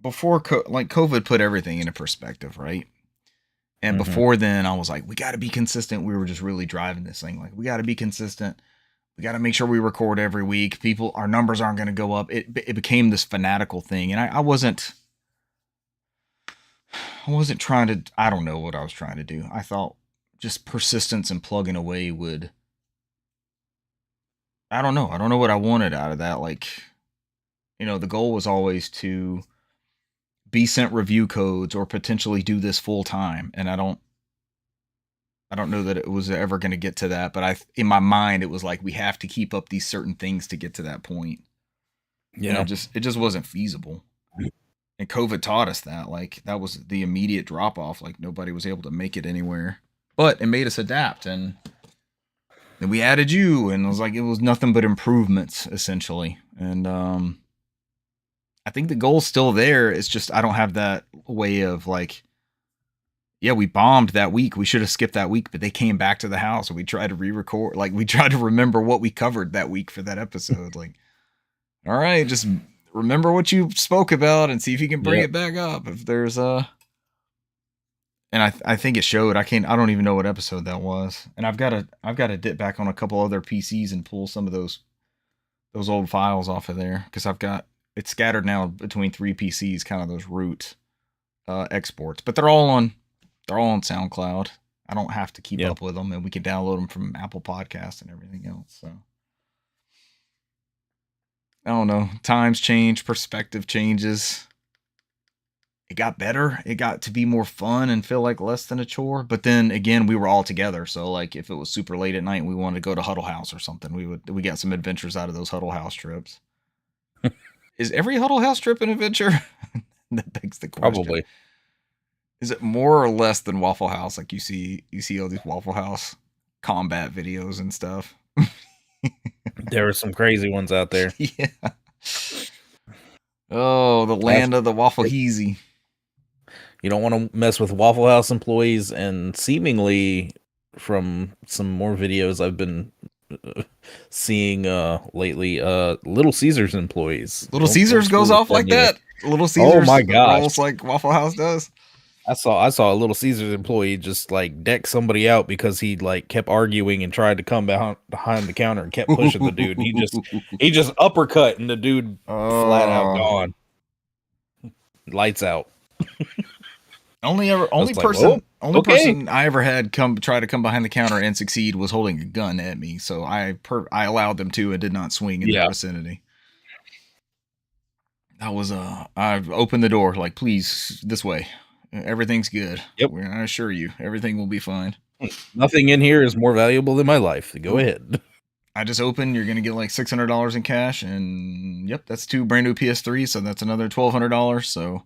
before COVID put everything into perspective, right? And before then, I was like, we got to be consistent. We were just really driving this thing. Like, we got to be consistent. We got to make sure we record every week. Our numbers aren't going to go up. It became this fanatical thing, and I wasn't trying to. I don't know what I was trying to do. I thought just persistence and plugging away would. I don't know. I don't know what I wanted out of that. Like, the goal was always to be sent review codes or potentially do this full time, and I don't know that it was ever going to get to that, but in my mind it was like we have to keep up these certain things to get to that point. Yeah, and it just wasn't feasible. And COVID taught us that. Like, that was the immediate drop off. Like, nobody was able to make it anywhere, but it made us adapt, and then we added you, and it was nothing but improvements essentially. And I think the goal's still there. It's just I don't have that way of like, yeah, we bombed that week. We should have skipped that week, but they came back to the house and we tried to re-record. Like, we tried to remember what we covered that week for that episode. Like, all right, just remember what you spoke about and see if you can bring it back up. If there's and I think it showed. I don't even know what episode that was. And I've got to dip back on a couple other PCs and pull some of those old files off of there, because it's scattered now between 3 PCs, kind of those root exports, but they're all on SoundCloud. I don't have to keep up with them, and we can download them from Apple Podcasts and everything else. So I don't know. Times change, perspective changes. It got better. It got to be more fun and feel like less than a chore. But then again, we were all together. So like, if it was super late at night and we wanted to go to Huddle House or something, we got some adventures out of those Huddle House trips. Is every Huddle House trip an adventure? That begs the question. Probably. Is it more or less than Waffle House? Like, you see all these Waffle House combat videos and stuff. There were some crazy ones out there. Yeah. Oh, the land of the Waffle Heezy. You don't want to mess with Waffle House employees, and seemingly from some more videos I've been seeing lately, Little Caesars employees. Little Caesars goes off like that? Little Caesars, oh my gosh, rolls like Waffle House does? I saw a Little Caesars employee just like deck somebody out because he like kept arguing and tried to come behind the counter and kept pushing the dude. He just uppercut, and the dude flat out gone. Lights out. Only person I ever had try to come behind the counter and succeed was holding a gun at me. So I allowed them to and did not swing in that vicinity. That was I opened the door like, please, this way. Everything's good. Yep. I assure you, everything will be fine. Nothing in here is more valuable than my life. Go ahead. I just opened. You're going to get like $600 in cash. And yep, that's 2 brand new PS3. So that's another $1,200. So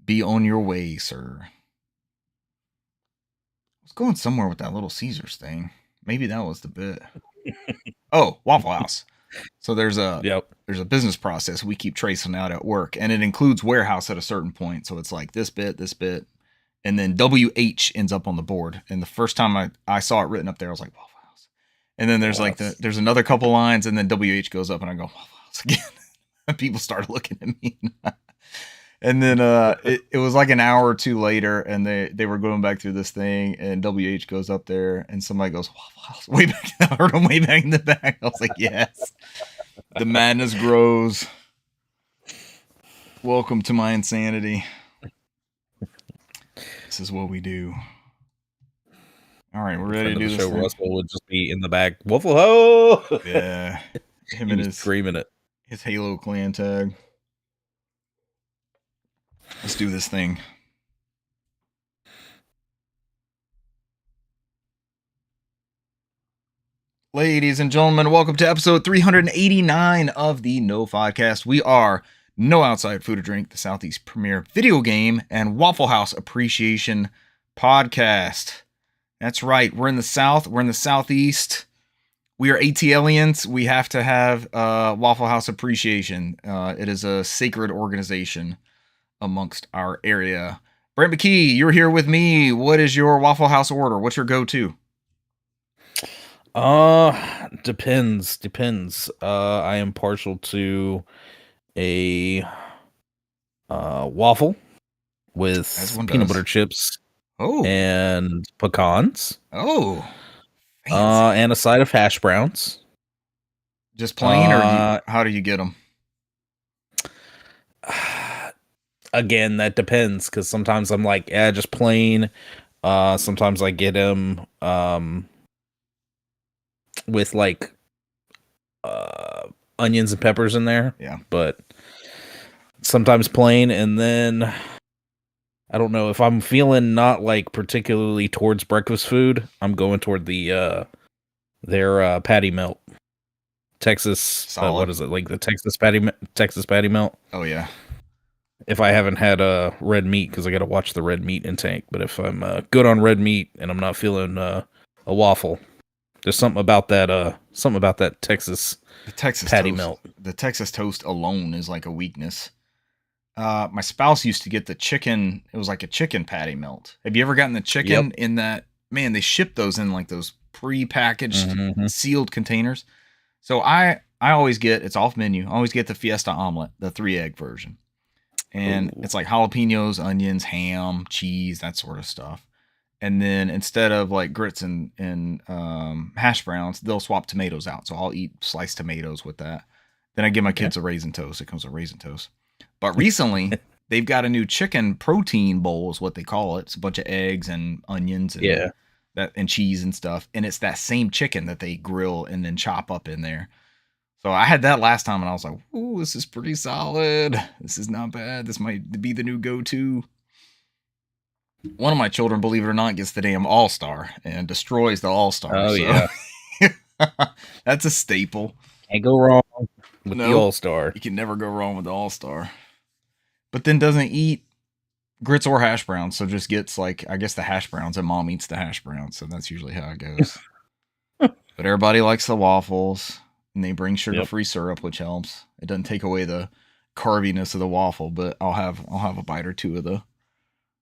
be on your way, sir. I was going somewhere with that Little Caesars thing. Maybe that was the bit. Oh, Waffle House. So there's a business process we keep tracing out at work, and it includes warehouse at a certain point. So it's like this bit, and then WH ends up on the board. And the first time I saw it written up there, I was like, Waffle House. And then there's there's another couple lines, and then WH goes up, and I go, Waffle House again. And people started looking at me. And then it was like an hour or two later, and they were going back through this thing, and WH goes up there, and somebody goes, Waffle House, way back. I heard him way back in the back. I was like, yes. The madness grows. Welcome to my insanity. This is what we do. All right, we're ready to do this. Show Russell would just be in the back. Waffle House. Yeah. Him and his screaming it. His Halo clan tag. Let's do this thing. Ladies and gentlemen, welcome to episode 389 of the NOFODcast. We are No Outside Food or Drink, the Southeast premier video game and Waffle House appreciation podcast. That's right. We're in the South. We're in the Southeast. We are ATLians. We have to have Waffle House appreciation. It is a sacred organization amongst our area. Brent McKee, you're here with me. What is your Waffle House order? What's your go-to? Depends. I am partial to a Waffle As with one peanut does. butter chips Oh. and pecans. Oh. Fancy. And a side of hash browns. Just plain, or how do you get them? Again, that depends, because sometimes I'm like, yeah, just plain. Sometimes I get them with like onions and peppers in there. Yeah. But sometimes plain, and then I don't know if I'm feeling not like particularly towards breakfast food, I'm going toward their patty melt. Texas, what is it, like the Texas patty melt? Oh yeah. If I haven't had red meat, because I got to watch the red meat intake. But if I'm good on red meat and I'm not feeling a waffle, there's something about that Texas patty toast. melt. The Texas toast alone is like a weakness. My spouse used to get the chicken. It was like a chicken patty melt. Have you ever gotten the chicken in that? Man, they ship those in like those pre-packaged sealed containers. So I always get, it's off menu. I always get the Fiesta omelet, the 3-egg version. And it's like jalapenos, onions, ham, cheese, that sort of stuff. And then instead of like grits and hash browns, they'll swap tomatoes out. So I'll eat sliced tomatoes with that. Then I give my kids a raisin toast. It comes with raisin toast. But recently, they've got a new chicken protein bowl, is what they call it. It's a bunch of eggs and onions and and cheese and stuff. And it's that same chicken that they grill and then chop up in there. So I had that last time, and I was like, "Ooh, this is pretty solid. This is not bad. This might be the new go-to." One of my children, believe it or not, gets the damn All-Star and destroys the All-Star. Oh, yeah. That's a staple. Can't go wrong with the All-Star. You can never go wrong with the All-Star. But then doesn't eat grits or hash browns, so just gets, like, I guess the hash browns, and mom eats the hash browns, so that's usually how it goes. But everybody likes the waffles. And they bring sugar-free syrup, which helps. It doesn't take away the carviness of the waffle, but I'll have a bite or two of the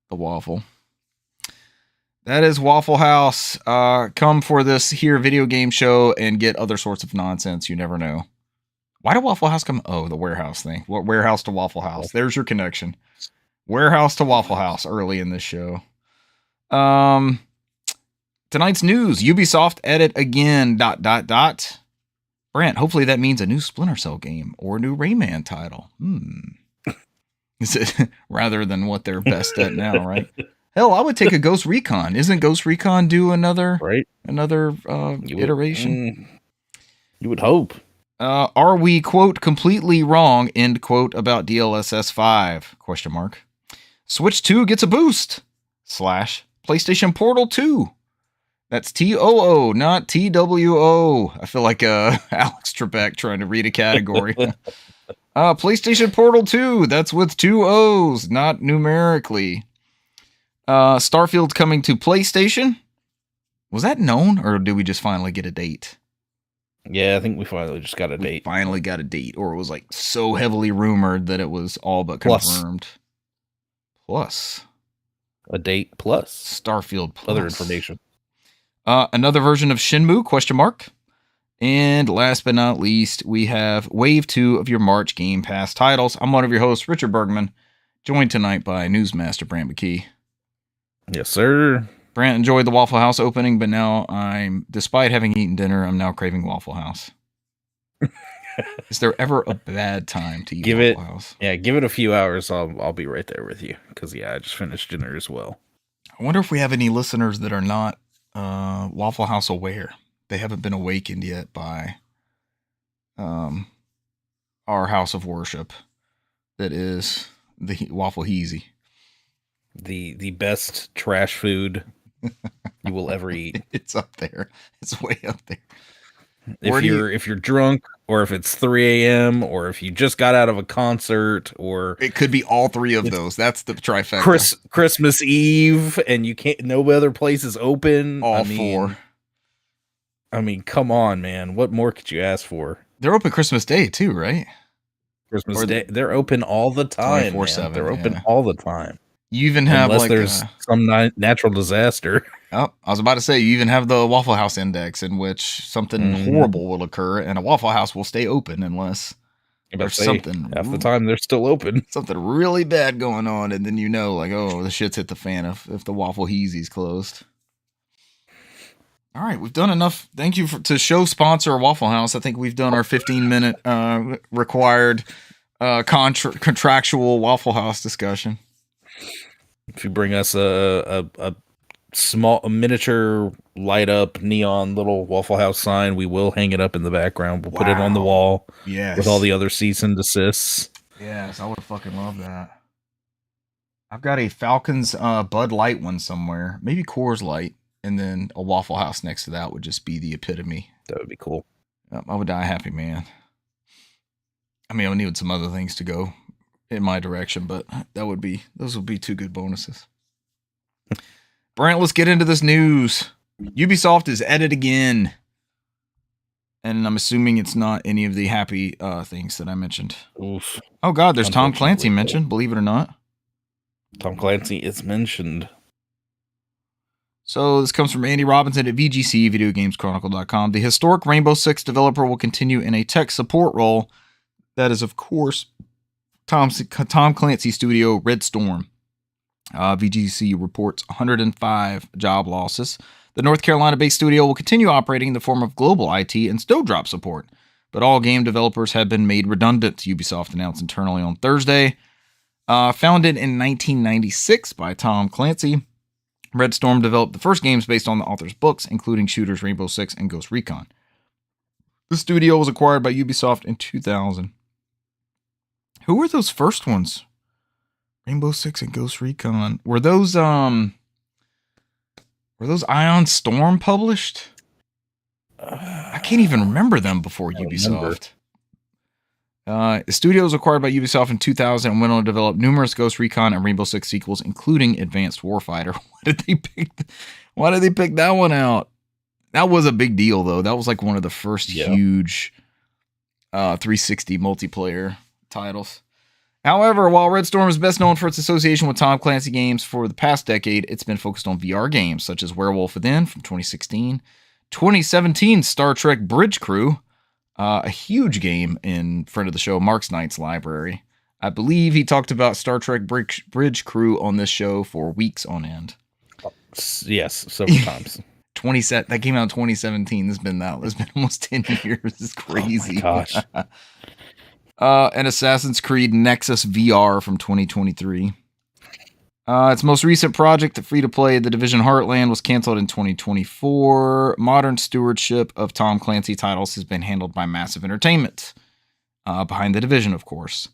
waffle. That is Waffle House. Come for this here video game show and get other sorts of nonsense. You never know. Why did Waffle House come? Oh, the warehouse thing. What warehouse to Waffle House? There's your connection. Warehouse to Waffle House early in this show. Tonight's news: Ubisoft edit again. ... Brant, hopefully that means a new Splinter Cell game or a new Rayman title. Is it rather than what they're best at now, right? Hell, I would take a Ghost Recon. Isn't Ghost Recon due another iteration? You would hope. Are we, quote, completely wrong, end quote, about DLSS 5? Question mark. Switch 2 gets a boost. / PlayStation Portal 2. That's TOO, not TWO. I feel like Alex Trebek trying to read a category. PlayStation Portal 2. That's with 2 O's, not numerically. Starfield's coming to PlayStation. Was that known, or did we just finally get a date? Yeah, I think we finally just got a date. Finally got a date, or it was like so heavily rumored that it was all but confirmed. Plus. A date plus. Starfield plus. Other information. Another version of Shenmue, question mark. And last but not least, we have Wave 2 of your March Game Pass titles. I'm one of your hosts, Richard Bergman, joined tonight by Newsmaster Brant McKee. Yes, sir. Brant enjoyed the Waffle House opening, but now despite having eaten dinner, I'm now craving Waffle House. Is there ever a bad time to eat Waffle House? Yeah, give it a few hours. I'll be right there with you. Because, I just finished dinner as well. I wonder if we have any listeners that are not Waffle House aware. They haven't been awakened yet by our house of worship that is the Waffle Heezy. The best trash food you will ever eat. It's up there. It's way up there. If you're drunk, or if it's 3 a.m., or if you just got out of a concert, or it could be all three of those. That's the trifecta. Christmas Eve, and you can't. No other place is open. All four. I mean, come on, man. What more could you ask for? They're open Christmas Day too, right? Christmas Day. They're open all the time. 24/7. They're open all the time. You even have unless there's some natural disaster. Oh, I was about to say, you even have the Waffle House index in which something horrible will occur, and a Waffle House will stay open unless there's something half the time they're still open. Something really bad going on, and then like, oh, the shit's hit the fan if the Waffle Heezy's closed. All right, we've done enough. Thank you to show sponsor Waffle House. I think we've done our 15-minute required contractual Waffle House discussion. If you bring us a miniature light up neon little Waffle House sign, we will hang it up in the background. We'll put it on the wall with all the other cease and desists. Yes, I would fucking love that. I've got a Falcons Bud Light one somewhere, maybe Coors Light, and then a Waffle House next to that would just be the epitome. That would be cool. I would die a happy man. I mean, I would need some other things to go in my direction, but those would be two good bonuses. Brant, let's get into this news. Ubisoft is at it again. And I'm assuming it's not any of the happy things that I mentioned. Oof. Oh, God, there's Tom Clancy mentioned, believe it or not. Tom Clancy is mentioned. So this comes from Andy Robinson at VGC, VideoGamesChronicle.com. The historic Rainbow Six developer will continue in a tech support role. That is, of course, Tom Clancy studio Red Storm. VGC reports 105 job losses. The North Carolina-based studio will continue operating in the form of global IT and Snowdrop support, but all game developers have been made redundant, Ubisoft announced internally on Thursday. Founded in 1996 by Tom Clancy, Red Storm developed the first games based on the author's books, including shooters Rainbow Six and Ghost Recon. The studio was acquired by Ubisoft in 2000. Who were those first ones? Rainbow Six and Ghost Recon. Were those Ion Storm published? I can't even remember them before Ubisoft. The studio was acquired by Ubisoft in 2000 and went on to develop numerous Ghost Recon and Rainbow Six sequels, including Advanced Warfighter. Why did they pick that one out? That was a big deal, though. That was like one of the first huge 360 multiplayer titles. However, while Red Storm is best known for its association with Tom Clancy games for the past decade, it's been focused on VR games such as Werewolf Within from 2016, 2017 Star Trek Bridge Crew, a huge game in friend of the show, Mark's Knight's library. I believe he talked about Star Trek Bridge Crew on this show for weeks on end. Yes, several times. That came out in 2017. It's been almost 10 years. It's crazy. Oh my gosh. And Assassin's Creed Nexus VR from 2023. Its most recent project, the free-to-play The Division Heartland, was canceled in 2024. Modern stewardship of Tom Clancy titles has been handled by Massive Entertainment, behind The Division, of course.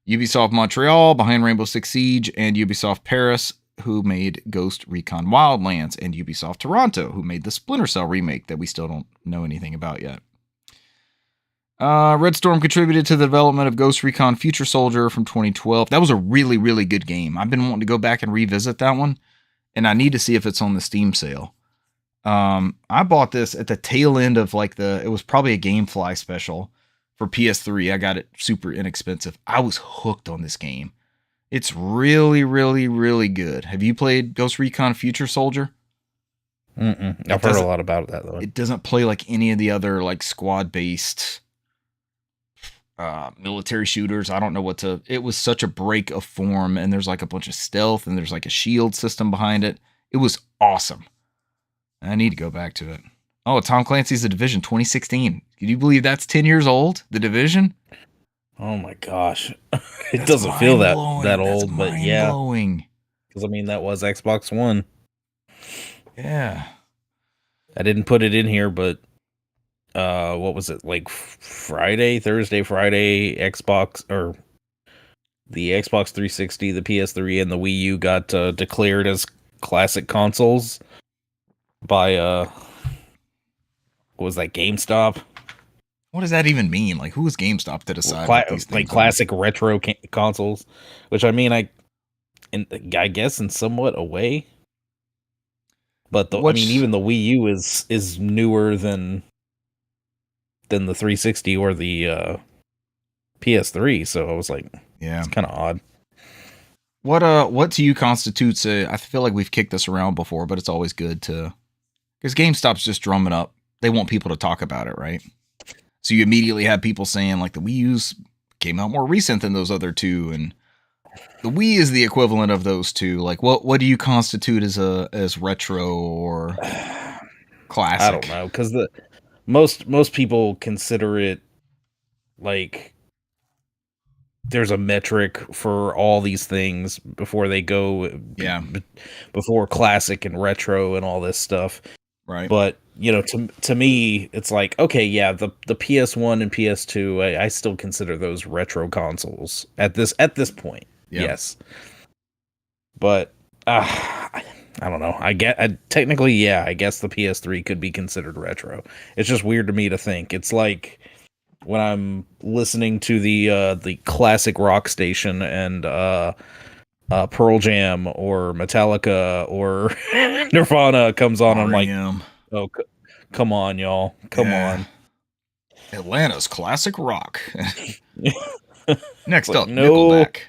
Ubisoft Montreal, behind Rainbow Six Siege, and Ubisoft Paris, who made Ghost Recon Wildlands, and Ubisoft Toronto, who made the Splinter Cell remake that we still don't know anything about yet. Red Storm contributed to the development of Ghost Recon Future Soldier from 2012. That was a really, really good game. I've been wanting to go back and revisit that one, and I need to see if it's on the Steam sale. I bought this at the tail end of it was probably a GameFly special for PS3. I got it super inexpensive. I was hooked on this game. It's really, really, really good. Have you played Ghost Recon Future Soldier? I've heard a lot about that, though. It doesn't play like any of the other squad-based military shooters. I don't know it was such a break of form, and there's a bunch of stealth, and there's a shield system behind it. It was awesome. I need to go back to it. Oh, Tom Clancy's The Division 2016. Can you believe that's 10 years old? The Division? Oh my gosh. It doesn't feel that old, but yeah. Because that was Xbox One. Yeah. I didn't put it in here, but what was it, Thursday, Friday, Xbox, or the Xbox 360, the PS3, and the Wii U got declared as classic consoles by what was that, GameStop? What does that even mean? Who is GameStop to decide what these things classic retro consoles? Which I guess in somewhat a way, but even the Wii U is newer than the 360 or the PS3. So I was like, yeah, it's kind of odd. What to you constitutes I feel like we've kicked this around before, but it's always good because GameStop's just drumming up. They want people to talk about it, right? So you immediately have people saying the Wii U's came out more recent than those other two, and the Wii is the equivalent of those two. Like, what do you constitute as retro or I don't classic? know, because the most people consider it like there's a metric for all these things before they go Yeah, before classic and retro and all this stuff. right. But to me, it's like, okay, yeah, the PS1 and PS2, I still consider those retro consoles at this point. Yeah. Yes, but I don't know. Technically, yeah, I guess the PS3 could be considered retro. It's just weird to me to think. It's like when I'm listening to the classic rock station and Pearl Jam or Metallica or Nirvana comes on. I'm like, REM. oh, come on, y'all, come on. Atlanta's classic rock. Next like, up, no. Nickelback.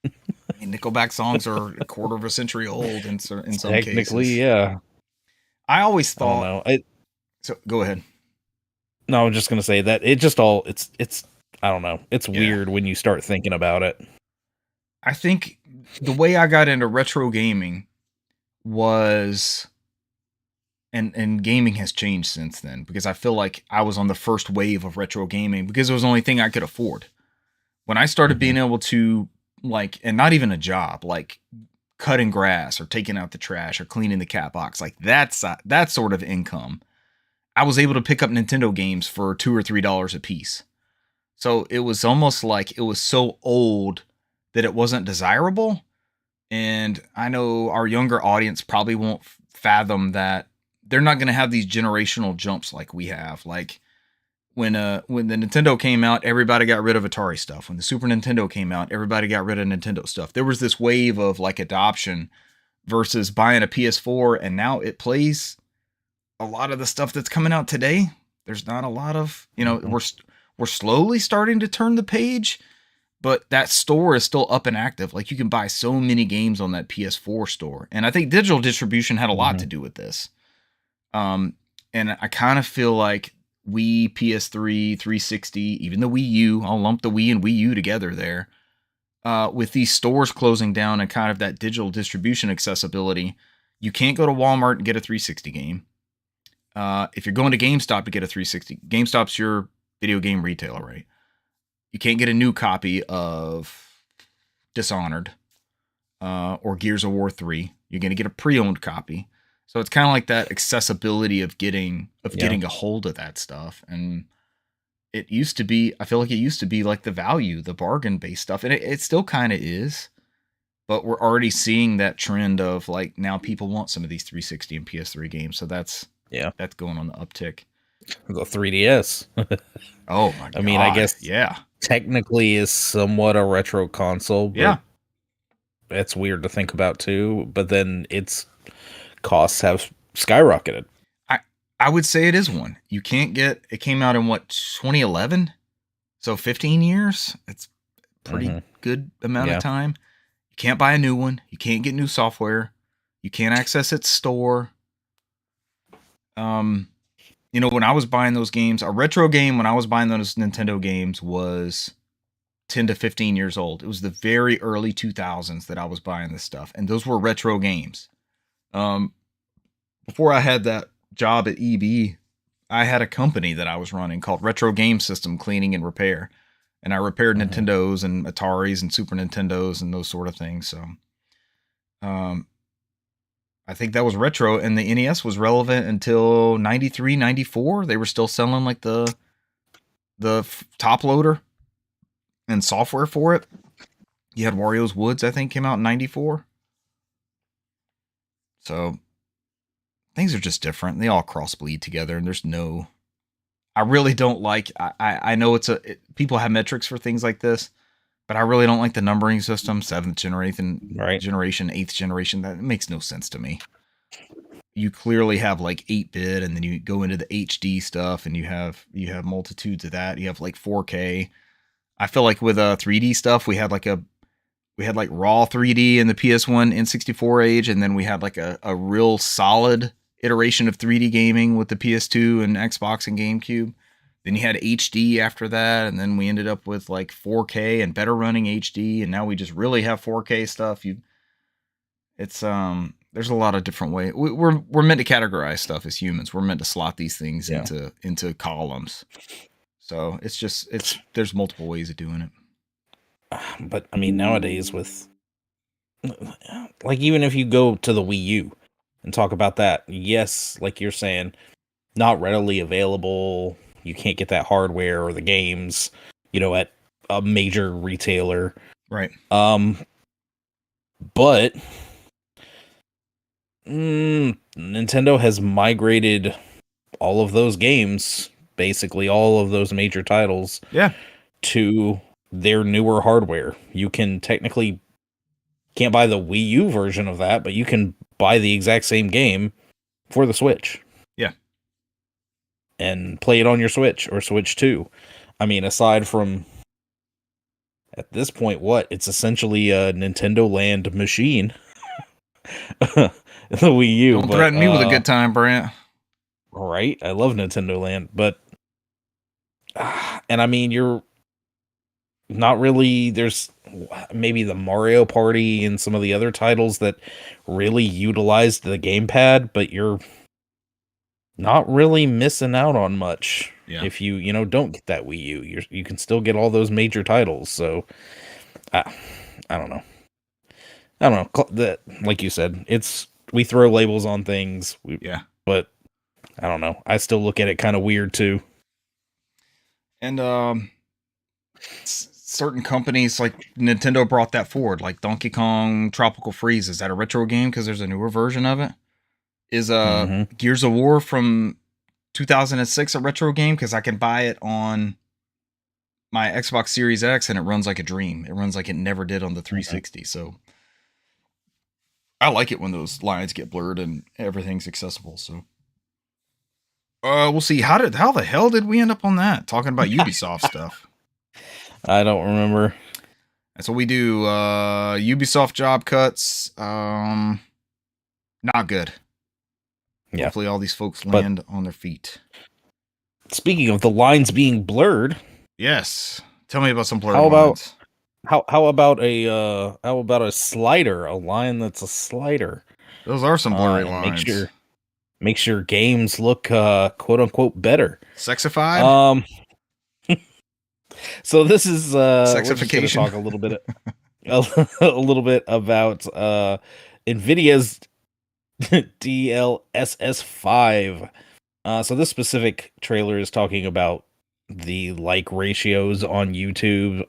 I mean, Nickelback songs are a quarter of a century old in some Technically, cases. yeah. I always thought. I don't know. So go ahead. No, I'm just gonna say that it just all it's I don't know. It's weird when you start thinking about it. I think the way I got into retro gaming was, and gaming has changed since then, because I feel like I was on the first wave of retro gaming because it was the only thing I could afford. When I started being able to, like, and not even a job, like cutting grass or taking out the trash or cleaning the cat box, like that sort of income, I was able to pick up Nintendo games for $2 or $3 a piece. So it was almost like it was so old that it wasn't desirable. And I know our younger audience probably won't fathom that they're not going to have these generational jumps like we have. Like when the Nintendo came out, everybody got rid of Atari stuff. When the Super Nintendo came out, everybody got rid of Nintendo stuff. There was this wave of like adoption versus buying a PS4, and now it plays a lot of the stuff that's coming out today. There's not a lot of, we're slowly starting to turn the page, but that store is still up and active. Like, you can buy so many games on that PS4 store. And I think digital distribution had a lot to do with this. And I kind of feel like Wii, PS3, 360, even the Wii U, I'll lump the Wii and Wii U together there. With these stores closing down and kind of that digital distribution accessibility, you can't go to Walmart and get a 360 game. If you're going to GameStop to get a 360, GameStop's your video game retailer, right? You can't get a new copy of Dishonored or Gears of War 3. You're going to get a pre-owned copy. So it's kind of like that accessibility of getting a hold of that stuff. And it used to be, I feel like it used to be like the value, the bargain-based stuff. And it still kind of is. But we're already seeing that trend of like, now people want some of these 360 and PS3 games. So that's going on the uptick. The 3DS. Oh my god. I mean, I guess yeah. Technically is somewhat a retro console, but it's weird to think about too. But then its costs have skyrocketed. I would say it is one. You can't get, it came out in 2011? So 15 years? It's a pretty good amount of time. You can't buy a new one. You can't get new software. You can't access its store. When I was buying those games, a retro game, when I was buying those Nintendo games, was 10 to 15 years old. It was the very early 2000s that I was buying this stuff. And those were retro games. Before I had that job at EB, I had a company that I was running called Retro Game System Cleaning and Repair. And I repaired Nintendos and Ataris and Super Nintendos and those sort of things. So, I think that was retro, and the NES was relevant until 93, 94. They were still selling like the top loader and software for it. You had Wario's Woods, I think, came out in 94. So things are just different. They all crossbleed together, and there's no, I really don't like, I know people have metrics for things like this, but I really don't like the numbering system, 7th generation, 8th generation. That makes no sense to me. You clearly have like 8-bit, and then you go into the HD stuff, and you have multitudes of that. You have like 4K. I feel like with 3D stuff, we had like raw 3D in the PS1 N64 age, and then we had like a real solid iteration of 3D gaming with the PS2 and Xbox and GameCube. Then you had HD after that, and then we ended up with like 4K and better running HD, and now we just really have 4K stuff. It's there's a lot of different ways. We're meant to categorize stuff as humans. We're meant to slot these things Yeah. into columns. So there's multiple ways of doing it. But I mean, nowadays with like, even if you go to the Wii U and talk about that, yes, like you're saying, not readily available. You can't get that hardware or the games, at a major retailer. Right. But Nintendo has migrated all of those games, basically all of those major titles, to their newer hardware. You can technically can't buy the Wii U version of that, but you can buy the exact same game for the Switch. Yeah. And play it on your Switch or Switch 2. I mean, aside from at this point, it's essentially a Nintendo Land machine. The Wii U. Don't threaten me with a good time, Brant. Right? I love Nintendo Land, but and I mean, you're not really, there's maybe the Mario Party and some of the other titles that really utilized the gamepad, but you're not really missing out on much if you don't get that Wii U. You can still get all those major titles. So I don't know. Like you said, we throw labels on things. But I don't know. I still look at it kind of weird too. And certain companies like Nintendo brought that forward, like Donkey Kong Tropical Freeze. Is that a retro game because there's a newer version of it? Is Gears of War from 2006 a retro game because I can buy it on my Xbox Series X and it runs like a dream. It runs like it never did on the 360. So I like it when those lines get blurred and everything's accessible. So we'll see. How the hell did we end up on that? Talking about Ubisoft stuff. I don't remember. That's what we do. Ubisoft job cuts. Not good. Yeah. Hopefully all these folks land on their feet. Speaking of the lines being blurred. Yes. Tell me about some blurred lines. How about a slider? A line that's a slider. Those are some blurry lines. Makes your games look quote unquote better. Sexified? So this is sexification. Talk a little bit a little bit about NVIDIA's DLSS5. So this specific trailer is talking about the like ratios on YouTube.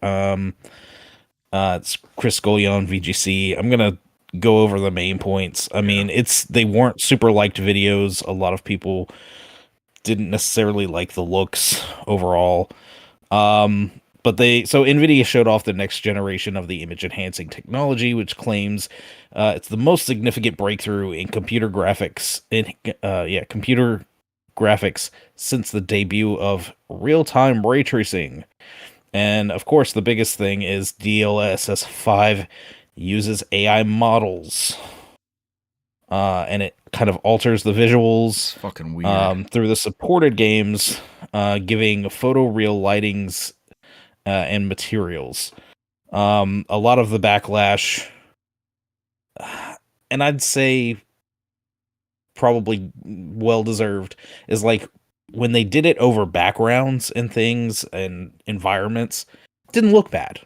It's Chris Golion, VGC. I'm gonna go over the main points. I mean, they weren't super liked videos. A lot of people didn't necessarily like the looks overall. But NVIDIA showed off the next generation of the image enhancing technology, which claims it's the most significant breakthrough in computer graphics since the debut of real-time ray tracing. And of course, the biggest thing is DLSS 5 uses AI models. And it kind of alters the visuals. It's fucking weird. Through the supported games, giving photoreal lightings and materials. A lot of the backlash, and I'd say probably well-deserved, is like when they did it over backgrounds and things and environments, it didn't look bad.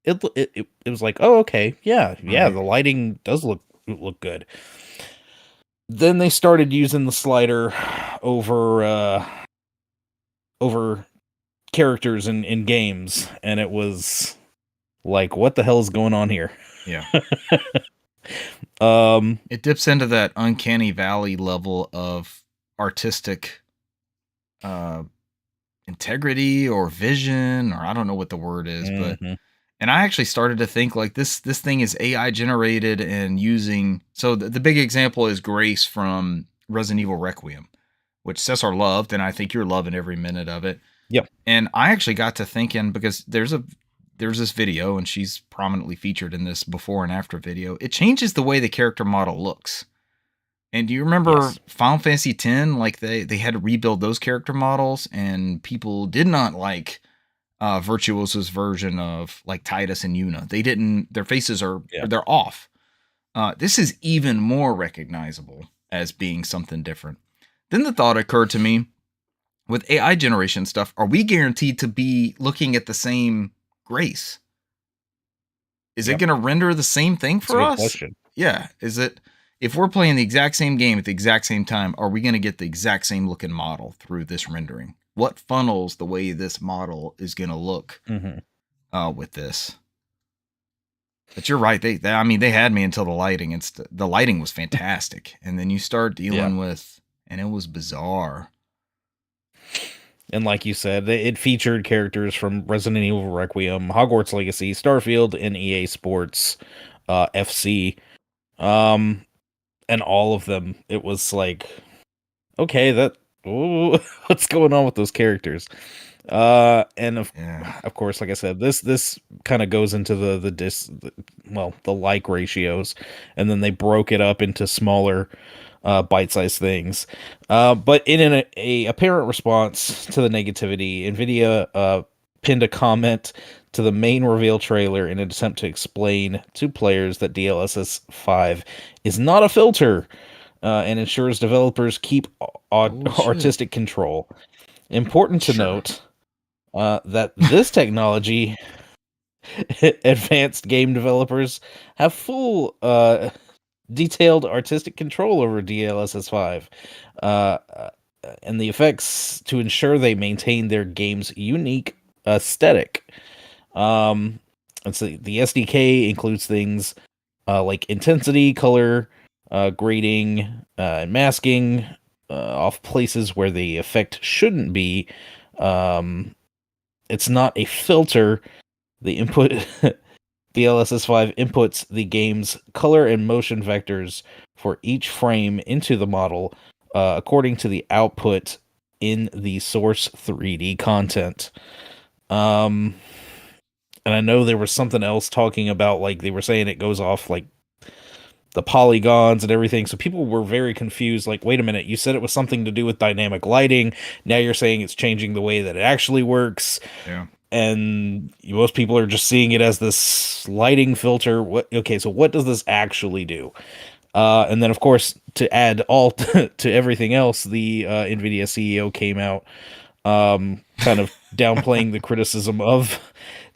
It was like, oh, okay, yeah, the lighting does look good. Then they started using the slider over characters in games, and it was like, what the hell is going on here? Yeah. It dips into that uncanny valley level of artistic integrity or vision, or I don't know what the word is, but and I actually started to think like this thing is AI generated and using. So the big example is Grace from Resident Evil Requiem, which Cesar loved, and I think you're loving every minute of it. Yep. And I actually got to thinking, because there's this video, and she's prominently featured in this before and after video. It changes the way the character model looks. And do you remember Yes. Final Fantasy X? Like they had to rebuild those character models, and people did not like Virtuoso's version of like Titus and Yuna. They didn't. Their faces are Yeah. they're off. This is even more recognizable as being something different. Then the thought occurred to me, with AI generation stuff, are we guaranteed to be looking at the same grace? Is it Yep. going to render the same thing It's a for good us? question. Yeah. Is it, if we're playing the exact same game at the exact same time, are we going to get the exact same looking model through this rendering? What funnels the way this model is going to look Mm-hmm. with this? But you're right. I mean, they had me until the lighting. The lighting was fantastic, and then you start Yeah. dealing with, and it was bizarre. And like you said, it featured characters from Resident Evil Requiem, Hogwarts Legacy, Starfield, and EA Sports FC. Um, and all of them, it was like, okay, ooh, what's going on with those characters? And Yeah, of course, like I said, this kind of goes into the like ratios, and then they broke it up into smaller bite-sized things. But in a apparent response to the negativity, Nvidia pinned a comment to the main reveal trailer in an attempt to explain to players that DLSS 5 is not a filter and ensures developers keep bullshit. artistic control. Important to Sure, note that this technology, advanced game developers have full detailed artistic control over DLSS 5 uh, uh, and the effects to ensure they maintain their game's unique aesthetic. Um, and so the SDK includes things like intensity, color, grading, and masking off places where the effect shouldn't be. Um, it's not a filter. The input the LSS5 inputs the game's color and motion vectors for each frame into the model according to the output in the source 3D content. Um, and I know there was something else talking about, like, they were saying it goes off like the polygons and everything. So people were very confused. Like, wait a minute, you said it was something to do with dynamic lighting. Now you're saying it's changing the way that it actually works. yeah. And most people are just seeing it as this lighting filter. Okay, so what does this actually do? And then, of course, to add all to everything else, the Nvidia CEO came out, kind of downplaying the criticism of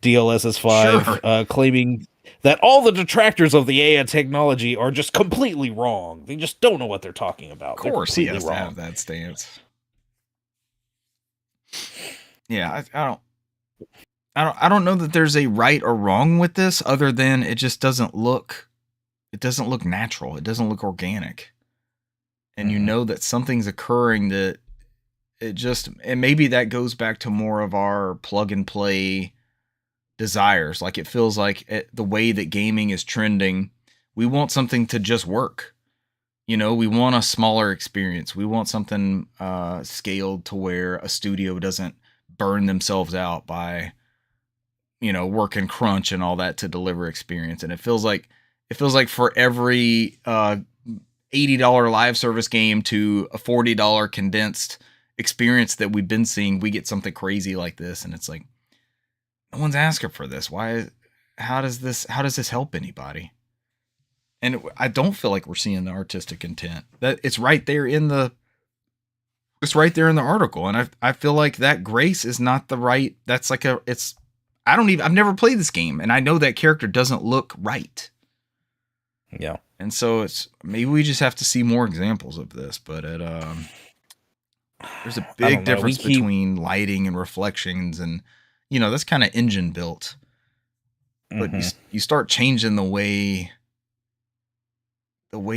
DLSS Sure. 5, claiming that all the detractors of the AI technology are just completely wrong. They just don't know what they're talking Of about. They're course he completely has to have wrong. that stance. Yeah, I don't know that there's a right or wrong with this, other than it just doesn't look, it doesn't look natural. It doesn't look organic. And you Mm-hmm. know that something's occurring that it just, and maybe that goes back to more of our plug and play desires. Like it feels like the way that gaming is trending, we want something to just work. You know, we want a smaller experience. We want something scaled to where a studio doesn't burn themselves out by, you know, working crunch and all that to deliver experience. And it feels like for every $80 live service game to a $40 condensed experience that we've been seeing, we get something crazy like this. And it's like, no one's asking for this. Why? How does this help anybody? And I don't feel like we're seeing the artistic intent. That it's right there in the article. And I feel like that grace is not the right. That's like I've never played this game, and I know that character doesn't look right. Yeah. And so it's maybe we just have to see more examples of this. But there's a I big don't know. We difference keep. between lighting and reflections, and that's kind of engine built. But you Mhm. you start changing the way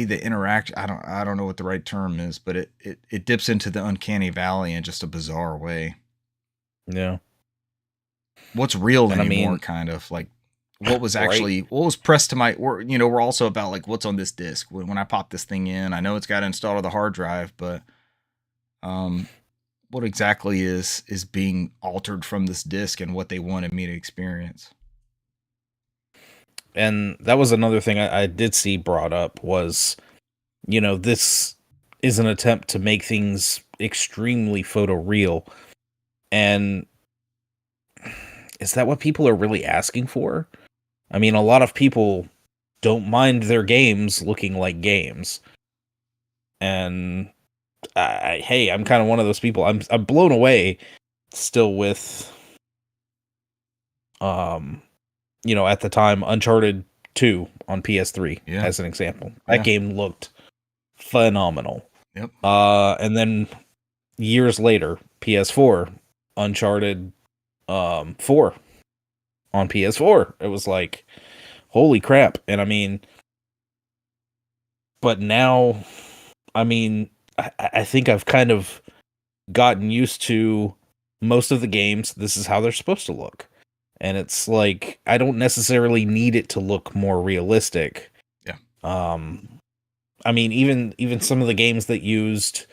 they interact. I don't know what the right term is, but it dips into the uncanny valley in just a bizarre way. Yeah. What's real And I anymore? mean, Kind of like right? what was pressed to my. We're also about like what's on this disc when I pop this thing in. I know it's got to install to the hard drive, but um, what exactly is being altered from this disc and what they wanted me to experience? And that was another thing I did see brought up was this is an attempt to make things extremely photoreal. And is that what people are really asking for? I mean, a lot of people don't mind their games looking like games. And hey, I'm kind of one of those people. I'm blown away still with at the time Uncharted 2 on PS3 as an example. That game looked phenomenal. Yep. And then years later, PS4, Uncharted 4 on PS4. It was like, holy crap. And I mean, but now, I mean, I think I've kind of gotten used to most of the games. This is how they're supposed to look. And it's like, I don't necessarily need it to look more realistic. Yeah. I mean, even some of the games that used,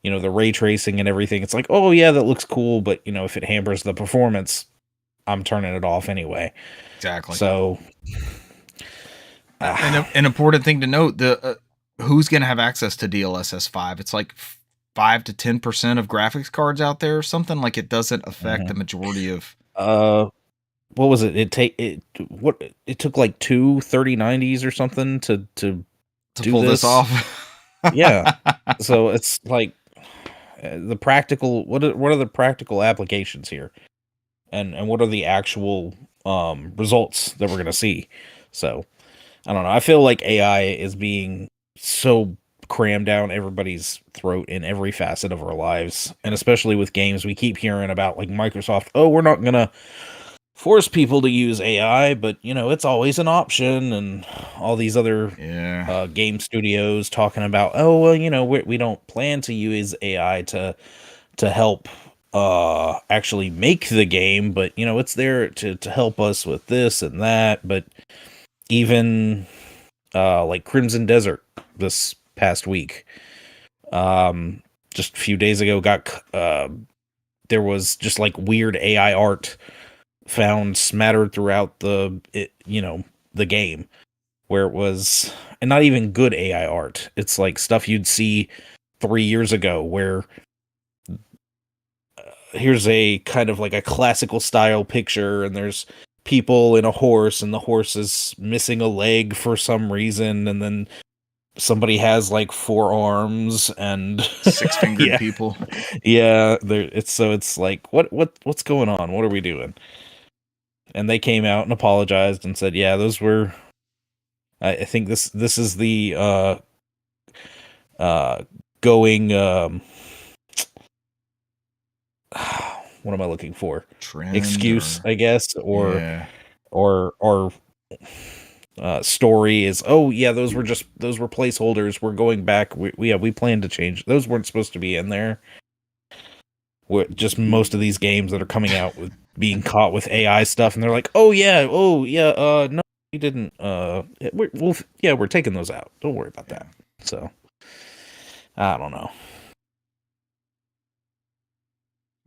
the ray tracing and everything, it's like, oh yeah, that looks cool, but if it hampers the performance, I'm turning it off anyway. Exactly. So, an important thing to note: who's going to have access to DLSS 5? It's like 5 to 10% of graphics cards out there, or something. Like, it doesn't affect the majority of. What was it? It took like 2 3090s or something to pull this off. Yeah. So it's like the practical. What are the practical applications here, and what are the actual results that we're gonna see? So I don't know. I feel like AI is being so crammed down everybody's throat in every facet of our lives, and especially with games. We keep hearing about like Microsoft. Oh, we're not gonna force people to use AI, but it's always an option, and all these other game studios talking about, oh well, we don't plan to use AI to help actually make the game, but it's there to help us with this and that. But even like Crimson Desert this past week, just a few days ago, there was just like weird AI art found smattered throughout the game, where it was, and not even good AI art. It's like stuff you'd see 3 years ago, where here's a kind of like a classical style picture, and there's people in a horse, and the horse is missing a leg for some reason, and then somebody has like 4 arms and 6-fingered people. Yeah, it's like, what's going on? What are we doing? And they came out and apologized and said, yeah, those were, I think this is the going what am I looking for? Trend excuse, I guess, or story is, oh yeah, those were placeholders. We're going back. We planned to change. Those weren't supposed to be in there. Just most of these games that are coming out with being caught with AI stuff, and they're like, oh yeah, no, we didn't. We're taking those out. Don't worry about that. So, I don't know.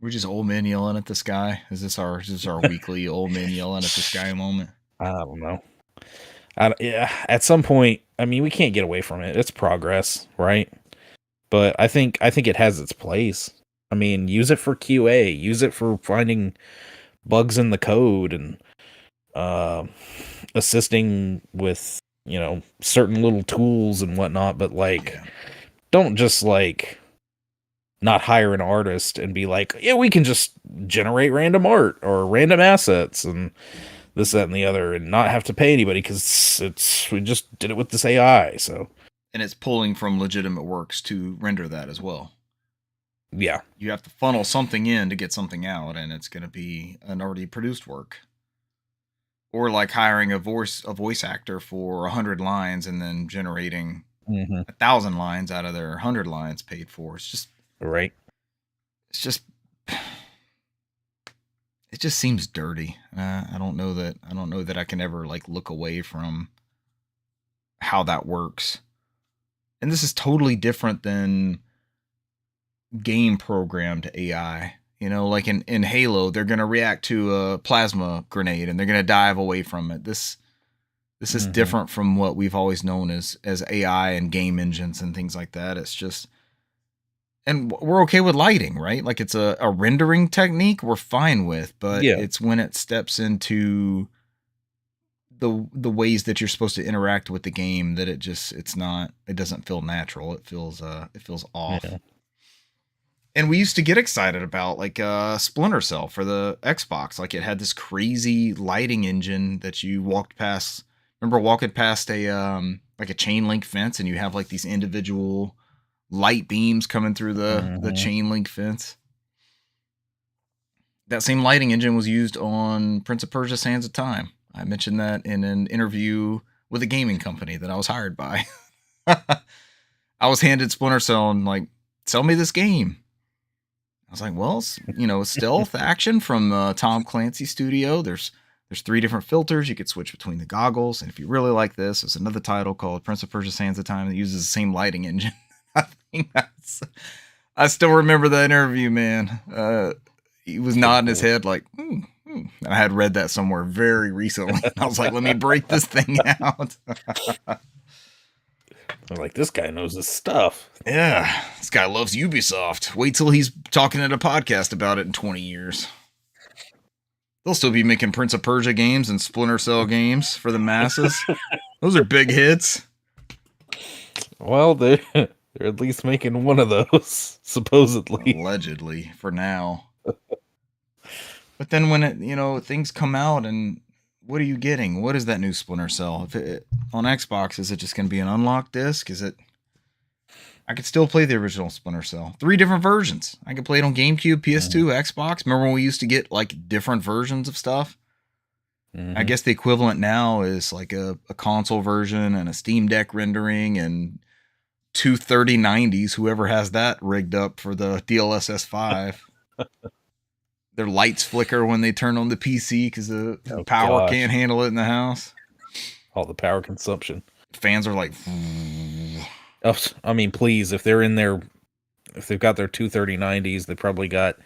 We're just old men yelling at the sky. Is this our weekly old men yelling at the sky moment? I don't know. At some point, I mean, we can't get away from it. It's progress, right? But I think it has its place. I mean, use it for QA, use it for finding bugs in the code, and assisting with, certain little tools and whatnot. But don't just like not hire an artist and be like, yeah, we can just generate random art or random assets and this, that, and the other, and not have to pay anybody, because we just did it with this AI. So, and it's pulling from legitimate works to render that as well. Yeah, you have to funnel something in to get something out, and it's going to be an already produced work. Or like hiring a voice actor for 100 lines and then generating 1,000 lines out of their 100 lines paid for. It's just right. It's just, it just seems dirty. I don't know that I can ever like look away from how that works. And this is totally different than game programmed AI. Like in Halo, they're going to react to a plasma grenade and they're going to dive away from it. This This is different from what we've always known as AI and game engines and things like that. It's just, and we're okay with lighting, right? Like it's a rendering technique we're fine with, but it's when it steps into the ways that you're supposed to interact with the game that it doesn't feel natural. It feels off. Yeah. And we used to get excited about like Splinter Cell for the Xbox. Like it had this crazy lighting engine that you walked past. Remember walking past a like a chain link fence, and you have like these individual light beams coming through the chain link fence. That same lighting engine was used on Prince of Persia: Sands of Time. I mentioned that in an interview with a gaming company that I was hired by. I was handed Splinter Cell and like, sell me this game. I was like, well, it's, stealth action from Tom Clancy Studio. There's 3 different filters. You could switch between the goggles. And if you really like this, there's another title called Prince of Persia: Sands of Time that uses the same lighting engine. I still remember that interview, man. He was nodding his head like, I had read that somewhere very recently. I was like, let me break this thing out. I'm like, this guy knows his stuff. Yeah, this guy loves Ubisoft. Wait till he's talking at a podcast about it in 20 years. They'll still be making Prince of Persia games and Splinter Cell games for the masses. Those are big hits. Well, they're at least making one of those, supposedly. Allegedly, for now. But then when things come out, and what are you getting? What is that new Splinter Cell? On Xbox, is it just going to be an unlocked disc? I could still play the original Splinter Cell. 3 different versions. I could play it on GameCube, PS2, Xbox. Remember when we used to get like different versions of stuff? I guess the equivalent now is like a console version and a Steam Deck rendering and 2 3090s, whoever has that rigged up for the DLSS 5. Their lights flicker when they turn on the PC because the power can't handle it in the house. All the power consumption. Fans are like... I mean, please, if they've got their 2 3090s, they probably got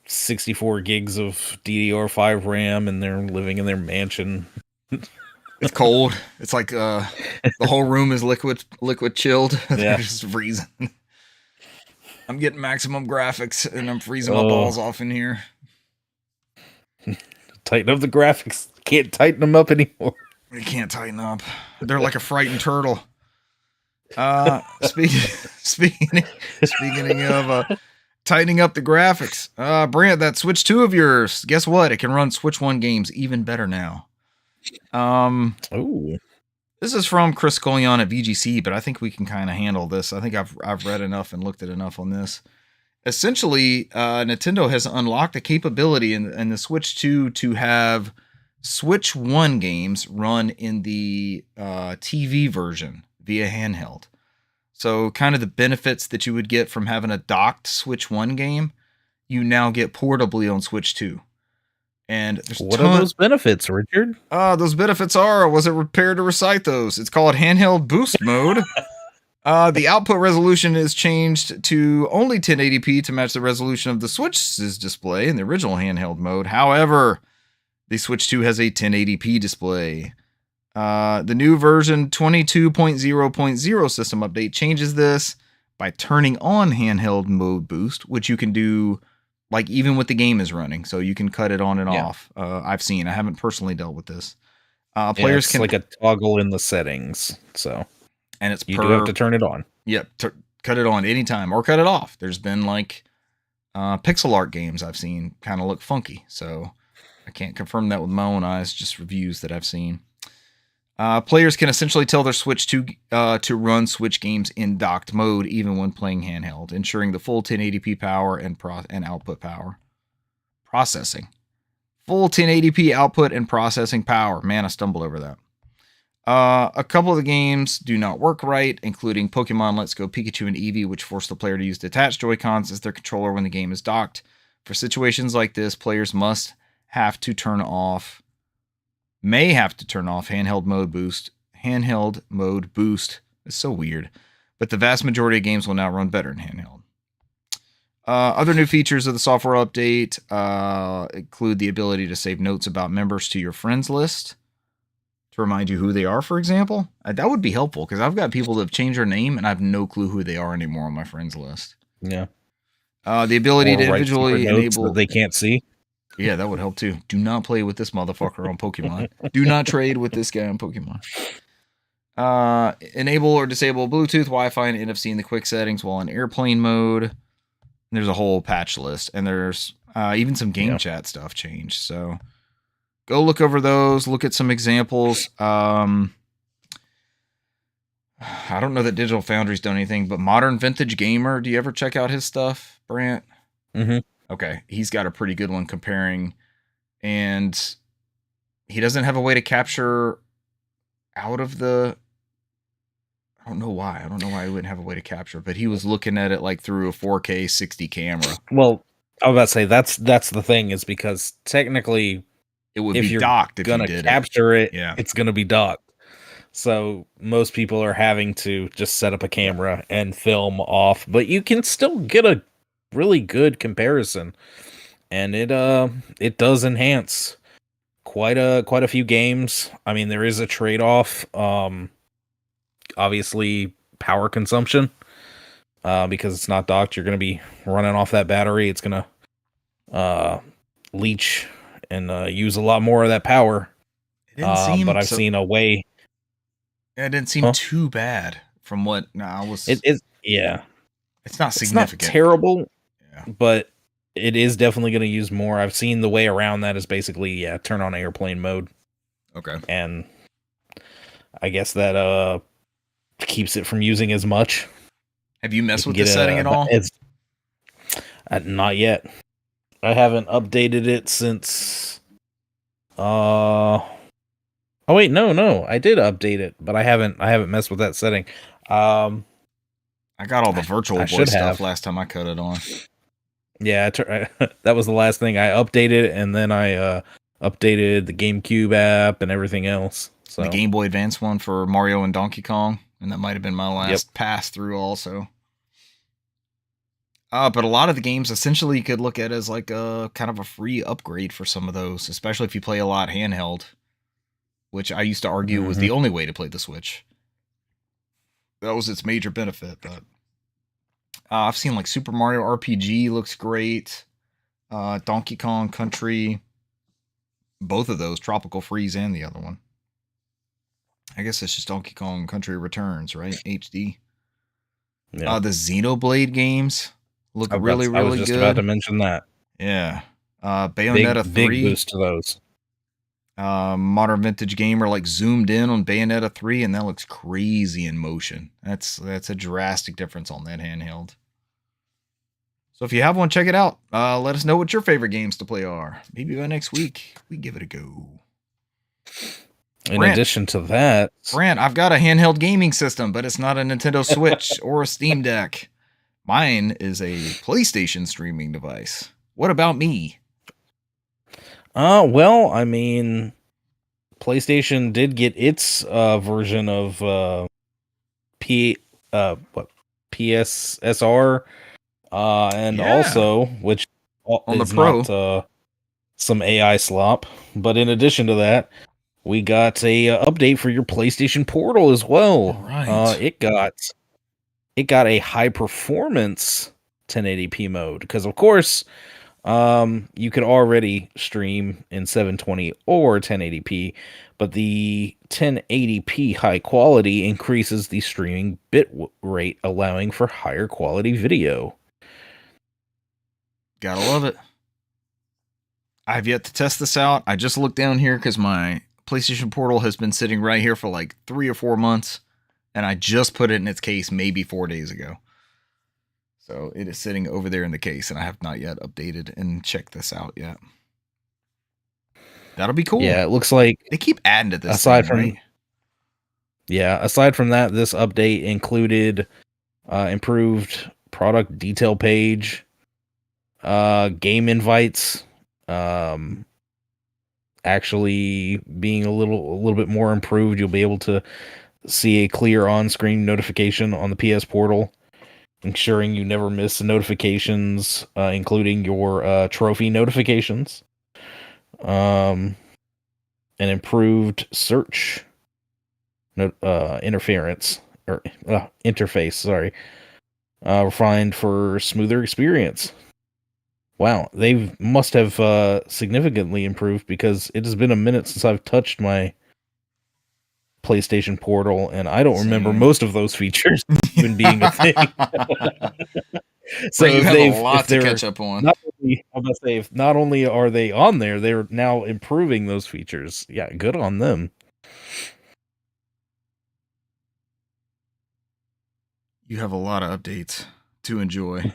64 gigs of DDR5 RAM, and they're living in their mansion. It's cold. It's like the whole room is liquid chilled. They're just freezing. I'm getting maximum graphics, and I'm freezing my balls off in here. Tighten up the graphics. Can't tighten them up anymore. They can't tighten up. They're like a frightened turtle. Speaking of tightening up the graphics, Brant, that Switch 2 of yours, guess what? It can run Switch 1 games even better now. This is from Chris Scullion at VGC, but I think we can kind of handle this. I think I've read enough and looked at enough on this. Essentially, Nintendo has unlocked a capability in the Switch 2 to have Switch 1 games run in the TV version via handheld. So kind of the benefits that you would get from having a docked Switch 1 game, you now get portably on Switch 2. And what are those benefits, Richard? Those benefits are, was it prepared to recite those? It's called handheld boost mode. The output resolution is changed to only 1080p to match the resolution of the Switch's display in the original handheld mode. However, the Switch 2 has a 1080p display. The new version 22.0.0 system update changes this by turning on handheld mode boost, which you can do like even with the game is running, so you can cut it on and off. I haven't personally dealt with this. Players can, like a toggle in the settings, so and it's you do have to turn it on. Yep, cut it on anytime or cut it off. There's been like pixel art games I've seen kind of look funky, so I can't confirm that with my own eyes. Just reviews that I've seen. Players can essentially tell their Switch to run Switch games in docked mode even when playing handheld, ensuring the full 1080p power and output power. Processing. Full 1080p output and processing power. Man, I stumbled over that. A couple of the games do not work right, including Pokemon Let's Go Pikachu and Eevee, which force the player to use detached Joy-Cons as their controller when the game is docked. For situations like this, players may have to turn off handheld mode boost. Handheld mode boost is so weird, but the vast majority of games will now run better in handheld. Other new features of the software update include the ability to save notes about members to your friends list. to remind you who they are, for example. That would be helpful because I've got people that have changed their name and I have no clue who they are anymore on my friends list. Yeah. The ability Or to write secret individually notes that enable. they can't see. Yeah, that would help too. Do not play with this motherfucker on Pokemon. Do not trade with this guy on Pokemon. Enable or disable Bluetooth, Wi-Fi, and NFC in the quick settings while in airplane mode. There's a whole patch list, and there's even some game chat stuff changed. So go look over those. Look at some examples. I don't know that Digital Foundry's done anything, but Modern Vintage Gamer. Do you ever check out his stuff, Brant? Mm-hmm. Okay, he's got a pretty good one comparing, and he doesn't have a way to capture out of the. I don't know why. I don't know why he wouldn't have a way to capture, but he was looking at it like through a 4K 60 camera. Well, I was about to say that's the thing, is because technically it would be docked if you did capture it. Yeah, it's gonna be docked. So most people are having to just set up a camera and film off, but you can still get a really good comparison, and it does enhance quite a few games. I mean, there is a trade-off. Obviously, power consumption, because it's not docked. You're going to be running off that battery. It's going to leach and use a lot more of that power. It didn't seem but I've seen a way. It didn't seem too bad from what I was. Yeah. It's not significant. It's not terrible, but it is definitely going to use more. I've seen the way around that is basically, turn on airplane mode. Okay. And I guess that keeps it from using as much. Have you messed with the setting at all? It's not yet. I haven't updated it since. Oh wait, no, I did update it, but I haven't messed with that setting. I got all the Virtual Boy stuff last time I cut it on. Yeah, that was the last thing I updated, and then I updated the GameCube app and everything else. So the Game Boy Advance one for Mario and Donkey Kong, and that might have been my last pass through also. But a lot of the games essentially you could look at as like a kind of a free upgrade for some of those, especially if you play a lot handheld, which I used to argue was the only way to play the Switch. That was its major benefit, but I've seen like Super Mario RPG looks great, Donkey Kong Country, both of those, Tropical Freeze and the other one. I guess it's just Donkey Kong Country Returns, right? HD. Yeah. The Xenoblade games look really good. I was just about to mention that. Yeah. Bayonetta 3. Big boost to those. Modern Vintage Gamer like zoomed in on Bayonetta 3, and that looks crazy in motion. That's a drastic difference on that handheld. So if you have one, check it out. Let us know what your favorite games to play are. Maybe by next week we give it a go. In addition to that, Brant, I've got a handheld gaming system, but it's not a Nintendo Switch or a Steam Deck. Mine is a PlayStation streaming device. What about me? Well, I mean, PlayStation did get its version of PSSR, and also, which on is the Pro, not some AI slop. But in addition to that, we got a update for your PlayStation Portal as well. Right. It got a high performance 1080p mode, because of course, you could already stream in 720 or 1080p, but the 1080p high quality increases the streaming bit rate, allowing for higher quality video. Gotta love it. I have yet to test this out. I just looked down here because my PlayStation Portal has been sitting right here for like 3 or 4 months, and I just put it in its case maybe 4 days ago. So it is sitting over there in the case, and I have not yet updated and checked this out yet. That'll be cool. Yeah, it looks like they keep adding to this. Aside from that, this update included improved product detail page, game invites, actually being a little bit more improved. You'll be able to see a clear on-screen notification on the PS Portal, ensuring you never miss notifications, including your trophy notifications. an improved search interference or interface. Sorry, refined for smoother experience. Wow, they must have significantly improved because it has been a minute since I've touched my PlayStation Portal, and I don't remember Same. most of those features even being a thing. So Right, you if have a they've lot if to they're catch up on. not only, I'm gonna say if not only are they on there, they're now improving those features. Yeah, good on them. You have a lot of updates to enjoy.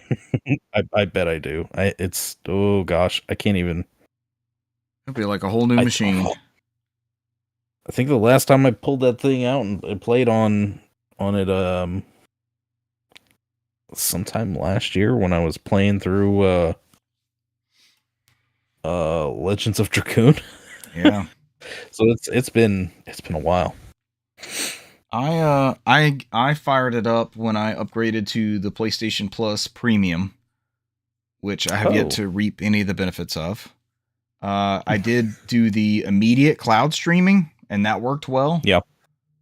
I bet I do. It's oh gosh, I can't even. It'll be like a whole new I machine. I think the last time I pulled that thing out and played on it sometime last year when I was playing through Legends of Dragoon. Yeah. So it's been a while. I fired it up when I upgraded to the PlayStation Plus Premium, which I have yet to reap any of the benefits of. I did do the immediate cloud streaming, and that worked well. Yeah.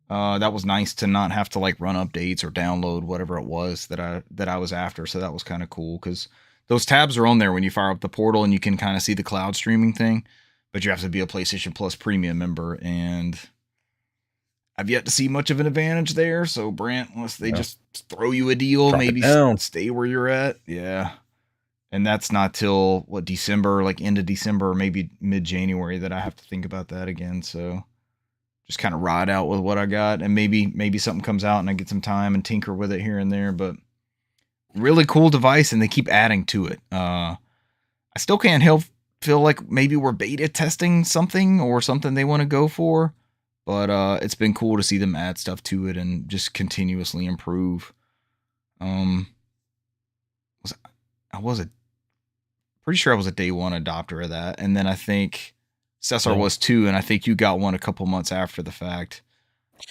That was nice to not have to like run updates or download whatever it was that I was after. So that was kind of cool because those tabs are on there when you fire up the portal, and you can kind of see the cloud streaming thing. But you have to be a PlayStation Plus Premium member, and I've yet to see much of an advantage there. So Brant, unless they just throw you a deal, Drop maybe stay where you're at. Yeah. And that's not till what, December, like end of December, or maybe mid-January that I have to think about that again. So just kind of ride out with what I got, and maybe something comes out and I get some time and tinker with it here and there. But really cool device, and they keep adding to it. I still can't feel like maybe we're beta testing something or something they want to go for, but it's been cool to see them add stuff to it and just continuously improve. I was pretty sure I was a day one adopter of that, and then I think Cesar was too, and I think you got one a couple months after the fact.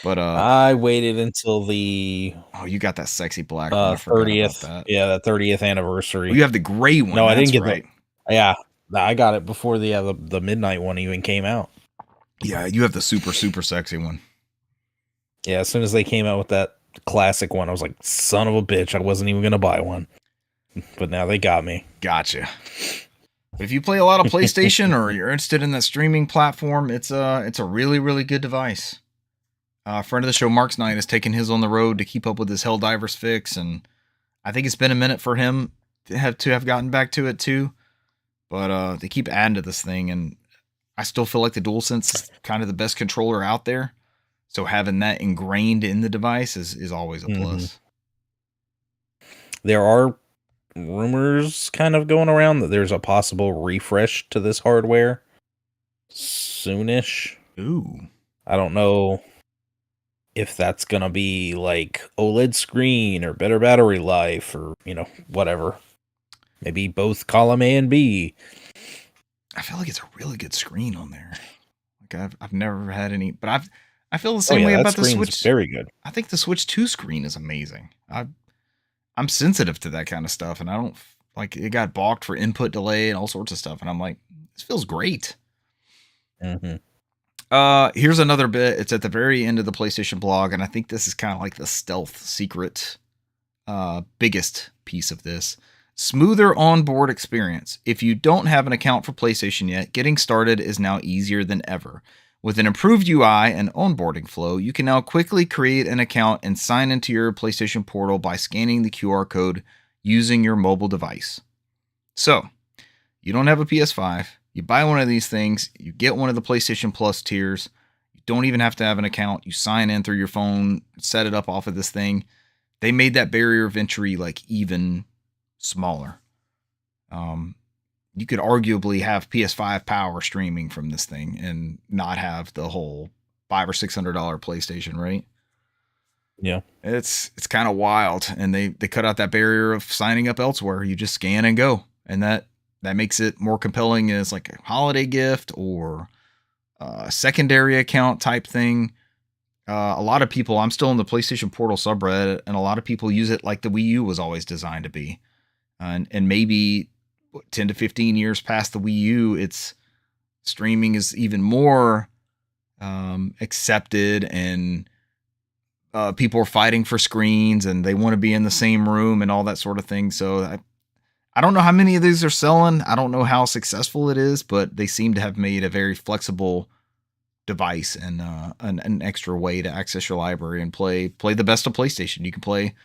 But I waited until the you got that sexy black one. I forgot about that. Yeah, the 30th anniversary. Oh, you have the gray one. No, I didn't get right. Yeah, I got it before the midnight one even came out. Yeah, you have the super sexy one. Yeah, as soon as they came out with that classic one, I was like, son of a bitch, I wasn't even gonna buy one. But now they got me. Gotcha. But if you play a lot of PlayStation or you're interested in that streaming platform, it's a really, really good device. A friend of the show, Mark's Knight, has taken his on the road to keep up with his Helldivers fix, and I think it's been a minute for him to have gotten back to it too. But they keep adding to this thing, and I still feel like the DualSense is kind of the best controller out there. So having that ingrained in the device is always a plus. There are rumors kind of going around that there's a possible refresh to this hardware soonish. Ooh. I don't know if that's gonna be like OLED screen or better battery life or, whatever. Maybe both column A and B. I feel like it's a really good screen on there. Like I've never had any, but I feel the same way about the Switch. Very good. I think the Switch 2 screen is amazing. I'm sensitive to that kind of stuff, and I don't like it got balked for input delay and all sorts of stuff, and I'm like, this feels great. Here's another bit. It's at the very end of the PlayStation blog, and I think this is kind of like the stealth secret, biggest piece of this. Smoother onboard experience. If you don't have an account for PlayStation yet, getting started is now easier than ever. With an improved UI and onboarding flow, you can now quickly create an account and sign into your PlayStation Portal by scanning the QR code using your mobile device. So, you don't have a PS5, you buy one of these things, you get one of the PlayStation Plus tiers, you don't even have to have an account, you sign in through your phone, set it up off of this thing. They made that barrier of entry like even smaller. You could arguably have PS5 power streaming from this thing and not have the whole $500 or $600 PlayStation, right? Yeah, it's kind of wild, and they cut out that barrier of signing up elsewhere. You just scan and go, and that makes it more compelling as like a holiday gift or a secondary account type thing. A lot of people, I'm still in the PlayStation Portal subreddit, and a lot of people use it like the Wii U was always designed to be, and maybe 10 to 15 years past the Wii U, it's streaming is even more accepted, and people are fighting for screens and they want to be in the same room and all that sort of thing. So I don't know how many of these are selling. I don't know how successful it is, but they seem to have made a very flexible device and an extra way to access your library and play the best of PlayStation. You can play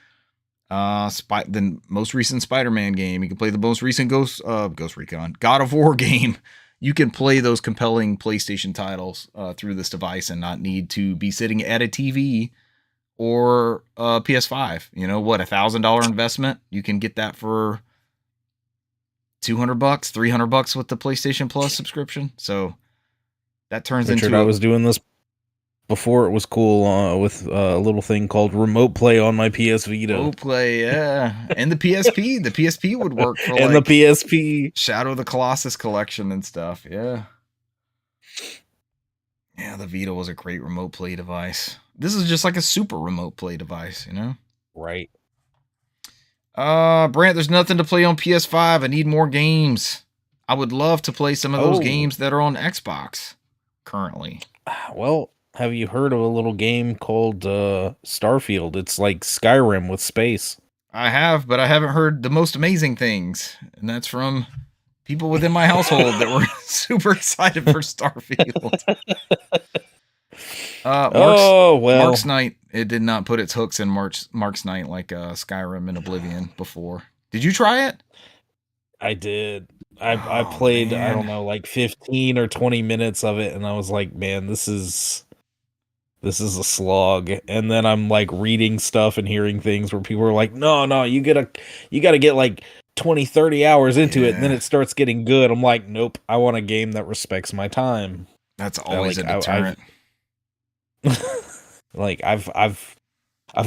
the most recent Spider-Man game. You can play the most recent Ghost Recon, God of War game. You can play those compelling PlayStation titles through this device and not need to be sitting at a TV or a PS5. You know what? $1,000 investment. You can get that for $200, $300 with the PlayStation Plus subscription. So that turns Richard, into I was doing this before it was cool with a little thing called Remote Play on my PS Vita. Remote Play, yeah. And the PSP. The PSP would work for and like the PSP. Shadow of the Colossus collection and stuff. Yeah. Yeah, the Vita was a great remote play device. This is just like a super remote play device, you know? Right. Brant, there's nothing to play on PS5. I need more games. I would love to play some of those games that are on Xbox currently. Well, have you heard of a little game called Starfield? It's like Skyrim with space. I have, but I haven't heard the most amazing things. And that's from people within my household that were super excited for Starfield. Mark's Knight, it did not put its hooks in Mark's Knight like Skyrim and Oblivion before. Did you try it? I did. I played, man. I don't know, like 15 or 20 minutes of it, and I was like, man, this is a slog. And then I'm like reading stuff and hearing things where people are like, no, you gotta get like 20, 30 hours into it, and then it starts getting good. I'm like, nope, I want a game that respects my time. That's always a deterrent. Like I've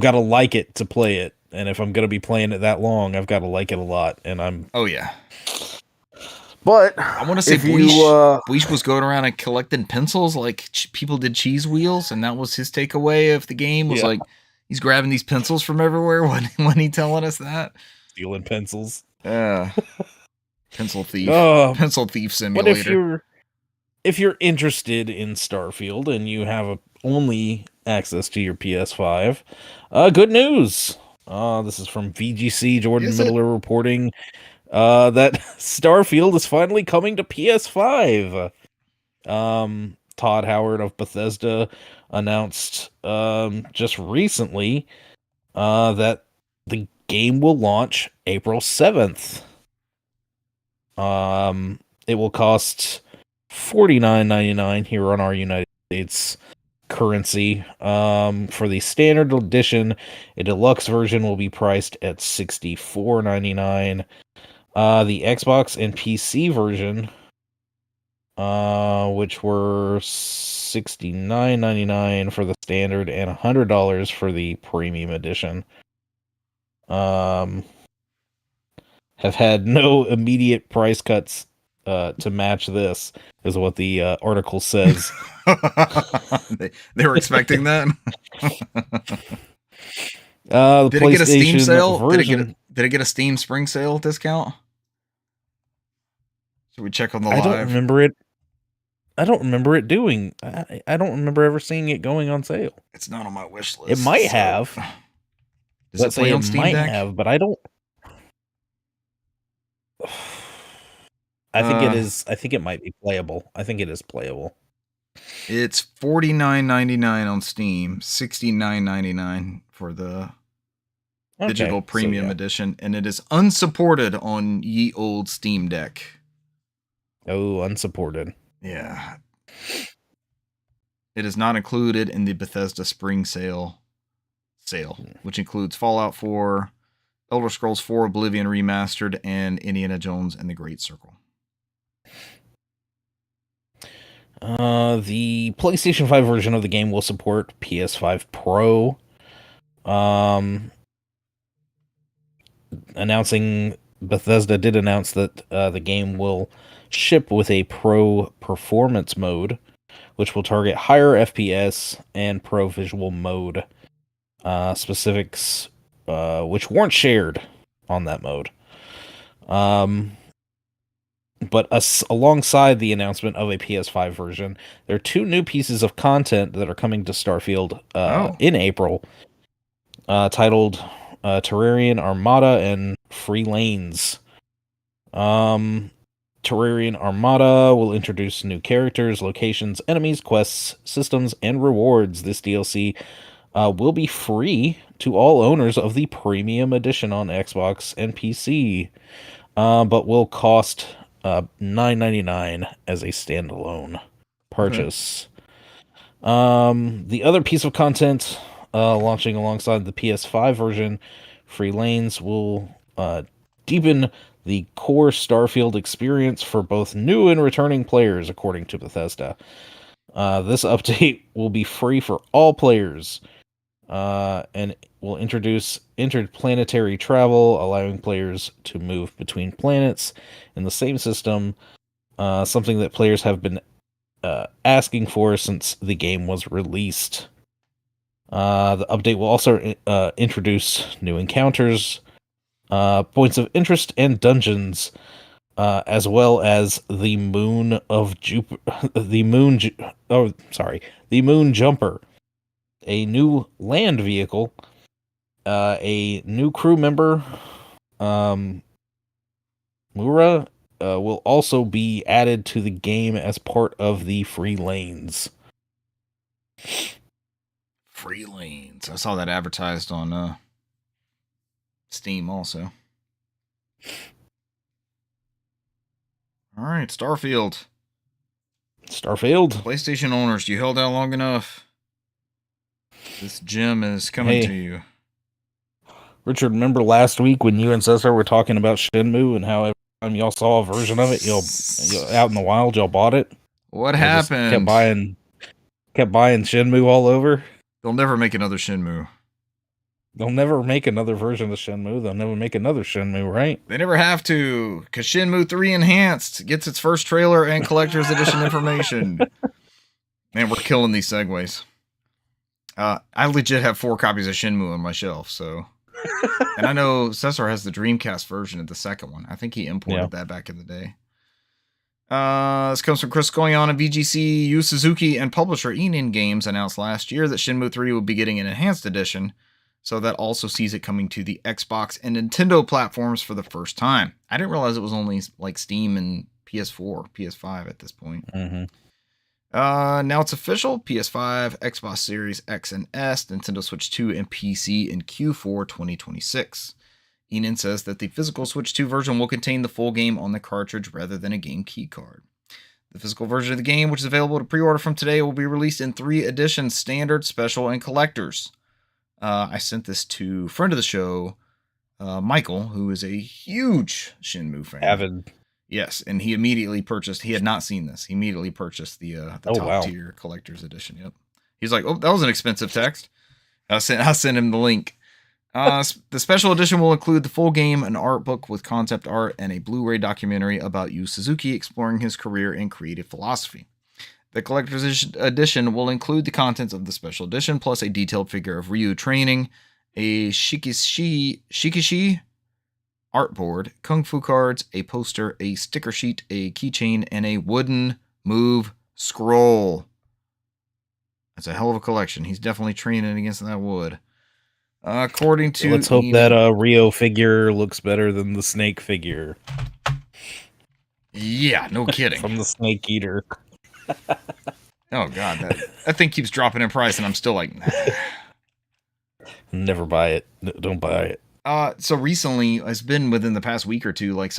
got to like it to play it, and if I'm gonna be playing it that long, I've got to like it a lot. And I'm But I want to say Bleach was going around and collecting pencils like people did cheese wheels, and that was his takeaway of the game. Was like he's grabbing these pencils from everywhere when he telling us that stealing pencils. Yeah, pencil thief, pencil thief simulator. But if you're interested in Starfield and you have only access to your PS5, good news. This is from VGC. Jordan Middler reporting that Starfield is finally coming to PS5. Todd Howard of Bethesda announced just recently that the game will launch April 7th. It will cost $49.99 here on our United States currency. For the standard edition, a deluxe version will be priced at $64.99. The Xbox and PC version, which were $69.99 for the standard and $100 for the premium edition, have had no immediate price cuts to match this, is what the article says. They were expecting that. Did it get a Steam sale? Did it get a Steam Spring Sale discount? Should we check on the live? I don't remember it doing. I don't remember ever seeing it going on sale. It's not on my wish list. It might have. Does it play on Steam Deck? Have, but I don't. I think it is. I think it might be playable. I think it is playable. It's $49.99 on Steam, $69.99 for the digital premium edition, and it is unsupported on ye old Steam Deck. Oh, unsupported. Yeah. It is not included in the Bethesda Spring Sale, which includes Fallout 4, Elder Scrolls 4 Oblivion Remastered, and Indiana Jones and the Great Circle. The PlayStation 5 version of the game will support PS5 Pro. Bethesda did announce that the game will ship with a Pro Performance mode, which will target higher FPS and Pro Visual mode. Specifics which weren't shared on that mode. But alongside the announcement of a PS5 version, there are 2 new pieces of content that are coming to Starfield in April, titled Terrarian Armada and Free Lanes. Terrarian Armada will introduce new characters, locations, enemies, quests, systems, and rewards. This DLC will be free to all owners of the Premium Edition on Xbox and PC, but will cost $9.99 as a standalone purchase. The other piece of content launching alongside the PS5 version, Free Lanes, will deepen the core Starfield experience for both new and returning players, according to Bethesda. This update will be free for all players, and will introduce interplanetary travel, allowing players to move between planets in the same system, something that players have been asking for since the game was released. The update will also introduce new encounters, points of interest, and dungeons, as well as the Moon of Jupiter, the Moon Jumper, a new land vehicle, a new crew member, Mura, will also be added to the game as part of the Free Lanes. Free Lanes. I saw that advertised on Steam also. All right, Starfield. PlayStation owners, you held out long enough. This gem is coming to you. Richard, remember last week when you and Cesar were talking about Shenmue and how every time y'all saw a version of it, y'all out in the wild, y'all bought it? What happened? Kept buying Shenmue all over? They'll never make another Shenmue. They'll never make another version of Shenmue. They'll never make another Shenmue, right? They never have to, because Shenmue 3 Enhanced gets its first trailer and collector's edition information. Man, we're killing these segues. I legit have 4 copies of Shenmue on my shelf, so... And I know Cesar has the Dreamcast version of the second one. I think he imported that back in the day. This comes from Chris going on VGC. Yu Suzuki and publisher Enon Games announced last year that Shenmue 3 will be getting an enhanced edition, so that also sees it coming to the Xbox and Nintendo platforms for the first time. I didn't realize it was only like Steam and PS4, PS5 at this point. Mm-hmm. Now it's official. PS5, Xbox Series X and S, Nintendo Switch 2, and PC in Q4 2026. Enon says that the physical Switch 2 version will contain the full game on the cartridge rather than a game key card. The physical version of the game, which is available to pre-order from today, will be released in 3 editions: Standard, Special, and Collectors. I sent this to friend of the show, Michael, who is a huge Shenmue fan. Avid. Yes, and he immediately purchased. He had not seen this. He immediately purchased the top tier collector's edition. Yep. He's like, "Oh, that was an expensive text." I'll send him the link. The special edition will include the full game, an art book with concept art, and a Blu-ray documentary about Yu Suzuki exploring his career and creative philosophy. The collector's edition will include the contents of the special edition, plus a detailed figure of Ryu training, a shikishi art board, kung fu cards, a poster, a sticker sheet, a keychain, and a wooden move scroll. That's a hell of a collection. He's definitely training against that wood. According to... Let's hope that Rio figure looks better than the Snake figure. Yeah, no kidding. From the Snake Eater. Oh, God. That thing keeps dropping in price, and I'm still like... Nah. Never buy it. Don't buy it. So recently, it's been within the past week or two, like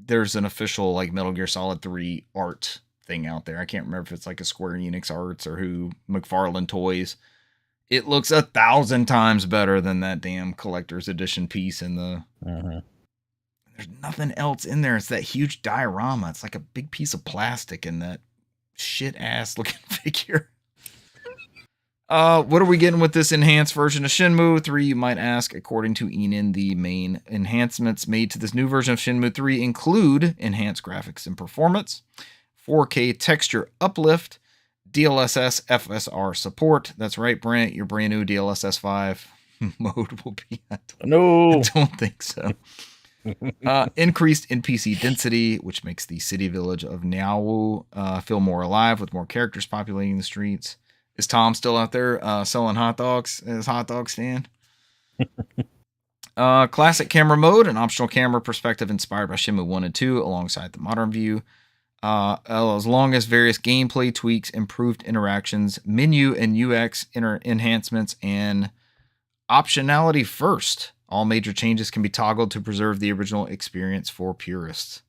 there's an official like Metal Gear Solid 3 art thing out there. I can't remember if it's like a Square Enix Arts or who, McFarlane Toys. It looks 1,000 times better than that damn collector's edition piece in the... Mm-hmm. There's nothing else in there. It's that huge diorama. It's like a big piece of plastic in that shit-ass looking figure. What are we getting with this enhanced version of Shenmue 3, you might ask? According to Enon, the main enhancements made to this new version of Shenmue 3 include enhanced graphics and performance, 4K texture uplift, DLSS FSR support. That's right, Brent, your brand new DLSS 5 mode will be... No! I don't think so. Increased NPC density, which makes the city village of Niawu feel more alive with more characters populating the streets. Is Tom still out there selling hot dogs at his hot dog stand? Classic camera mode, an optional camera perspective inspired by Shenmue 1 and 2 alongside the modern view. As long as various gameplay tweaks, improved interactions, menu and UX enhancements, and optionality first. All major changes can be toggled to preserve the original experience for purists.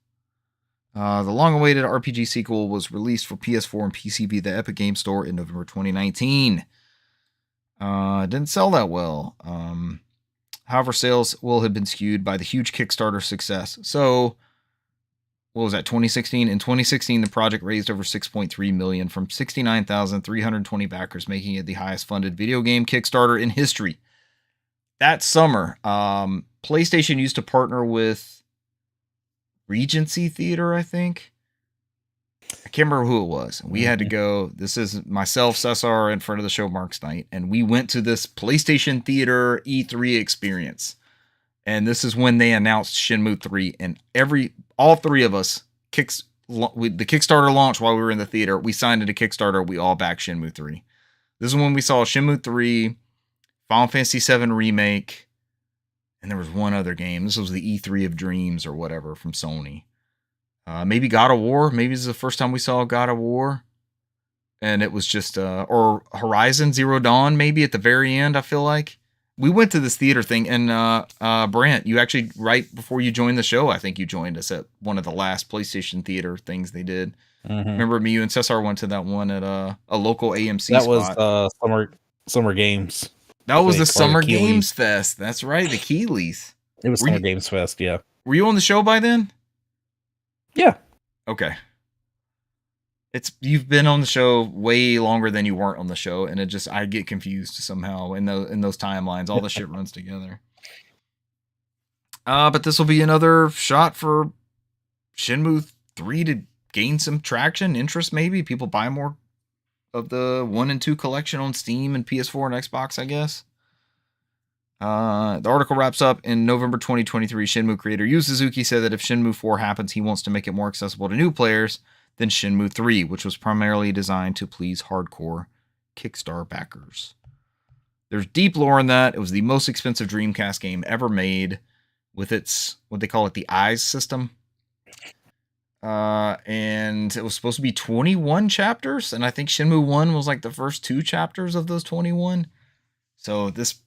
The long-awaited RPG sequel was released for PS4 and PC via the Epic Game Store in November 2019. Didn't sell that well. However, sales will have been skewed by the huge Kickstarter success. So, what was that, 2016? In 2016, the project raised over $6.3 million from 69,320 backers, making it the highest funded video game Kickstarter in history. That summer, PlayStation used to partner with Regency Theater, I think. I can't remember who it was. We had to go. This is myself, Cesar, in front of the show, Mark's Night, and we went to this PlayStation Theater E3 experience. And this is when they announced Shenmue 3, and all three of us, the Kickstarter launch while we were in the theater, we signed into Kickstarter, we all backed Shenmue 3. This is when we saw Shenmue 3, Final Fantasy VII Remake, and there was one other game. This was the E3 of Dreams or whatever from Sony. Maybe God of War. Maybe this is the first time we saw God of War. And it was just, or Horizon Zero Dawn, maybe at the very end, I feel like. We went to this theater thing, and Brant, you actually, right before you joined the show, I think you joined us at one of the last PlayStation Theater things they did. Mm-hmm. Remember me, you and Cesar went to that one at a local AMC that spot. That was Summer Games. That was the Summer Games Fest. That's right, the Keeleys. It was Summer Games Fest, yeah. Were you on the show by then? Yeah. Okay. You've been on the show way longer than you weren't on the show, and I get confused somehow in those timelines. All the shit runs together. But this will be another shot for Shenmue 3 to gain some traction, interest maybe. People buy more of the 1 and 2 collection on Steam and PS4 and Xbox, I guess. The article wraps up in November 2023. Shenmue creator Yu Suzuki said that if Shenmue 4 happens, he wants to make it more accessible to new players than Shenmue 3, which was primarily designed to please hardcore Kickstarter backers. There's deep lore in that. It was the most expensive Dreamcast game ever made with its, what they call it, the EYES system. And it was supposed to be 21 chapters, and I think Shenmue 1 was like the first 2 chapters of those 21. So this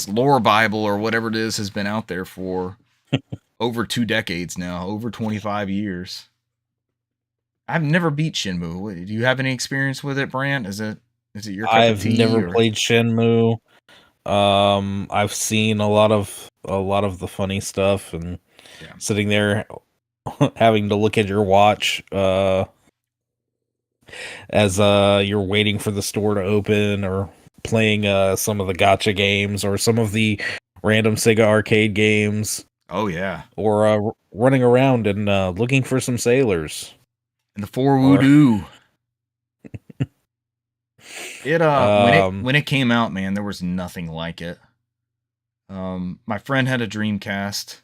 lore Bible or whatever it is has been out there for over 2 decades now, over 25 years. I've never beat Shenmue. Do you have any experience with it, Brant? Is it your cup of tea? I've never played Shenmue. I've seen a lot of the funny stuff, and sitting there having to look at your watch as you're waiting for the store to open, or playing some of the gacha games or some of the random Sega arcade games. Oh yeah. Or running around and looking for some sailors. And the 4 Voodoo. When it came out, man, there was nothing like it. My friend had a Dreamcast,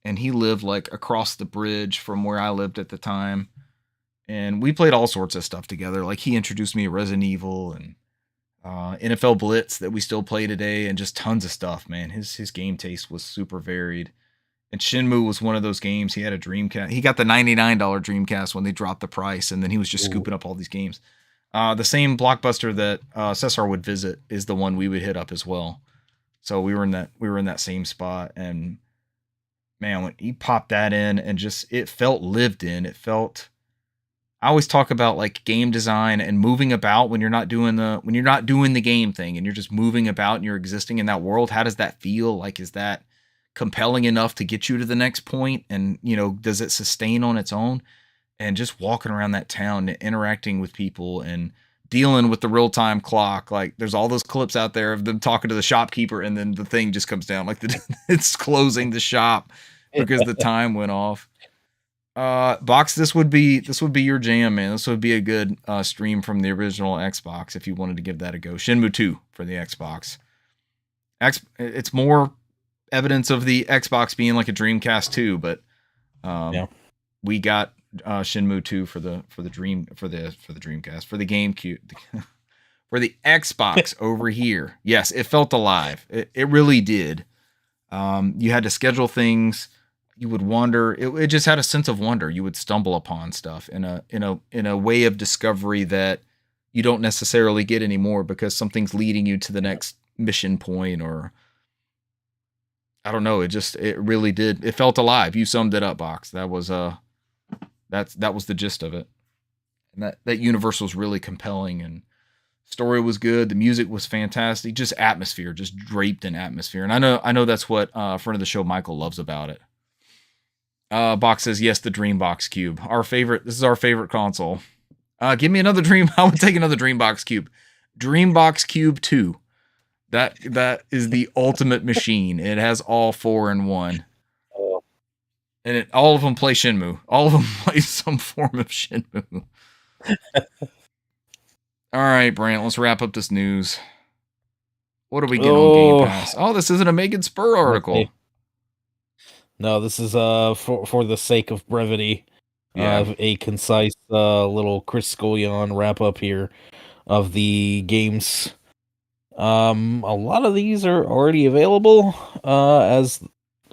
and he lived like across the bridge from where I lived at the time. And we played all sorts of stuff together. Like, he introduced me to Resident Evil and NFL Blitz that we still play today, and just tons of stuff, man. His game taste was super varied. And Shenmue was one of those games. He had a Dreamcast. He got the $99 Dreamcast when they dropped the price, and then he was just scooping up all these games. The same Blockbuster that Cesar would visit is the one we would hit up as well. So we were in that same spot, and man, when he popped that in, and just, it felt lived in. It felt, I always talk about like game design and moving about when you're not doing the game thing, and you're just moving about and you're existing in that world. How does that feel? Like, is that compelling enough to get you to the next point? And, does it sustain on its own? And just walking around that town and interacting with people and dealing with the real-time clock. Like, there's all those clips out there of them talking to the shopkeeper, and then the thing just comes down, like it's closing the shop because the time went off. Box, this would be your jam, man. This would be a good stream from the original Xbox if you wanted to give that a go. Shenmue 2 for the Xbox. It's more evidence of the Xbox being like a Dreamcast 2, but Yeah. we got Shenmue 2 for the Dreamcast, for the GameCube, for the Xbox over here. Yes, it felt alive. It really did. You had to schedule things. You would wander. It just had a sense of wonder. You would stumble upon stuff in a way of discovery that you don't necessarily get anymore, because something's leading you to the next mission point, or I don't know. It really did. It felt alive. You summed it up, Box. That was that was the gist of it. And that universe was really compelling, and story was good. The music was fantastic. Just atmosphere, just draped in atmosphere. And I know that's what friend of the show Michael loves about it. Box says yes, the Dreambox Cube, our favorite. This is our favorite console. Give me another Dream. I would take another Dreambox Cube. Dreambox Cube 2. That is the ultimate machine. It has all 4 in one. And all of them play Shenmue. All of them play some form of Shenmue. All right, Brant, let's wrap up this news. What do we get on Game Pass? Oh, this isn't a Megan Spur article. Okay. No, this is for the sake of brevity, a concise little Chris Scullion wrap up here of the games. A lot of these are already available as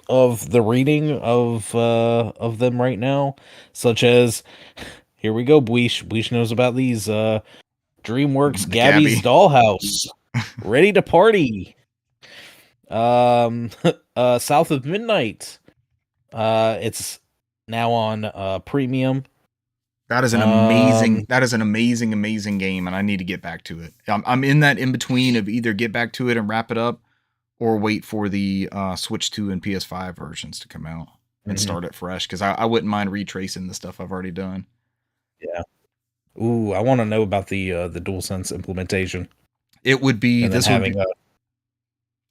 of the reading of them right now, such as, here we go, Bweesh knows about these. DreamWorks Gabby's Dollhouse, Ready to Party. South of Midnight. It's now on premium. That is an amazing game, and I need to get back to it. I'm in that in between of either get back to it and wrap it up, or wait for the Switch 2 and PS5 versions to come out and start it fresh, because I wouldn't mind retracing the stuff I've already done. Yeah. Ooh, I want to know about the DualSense implementation. It would be and this having would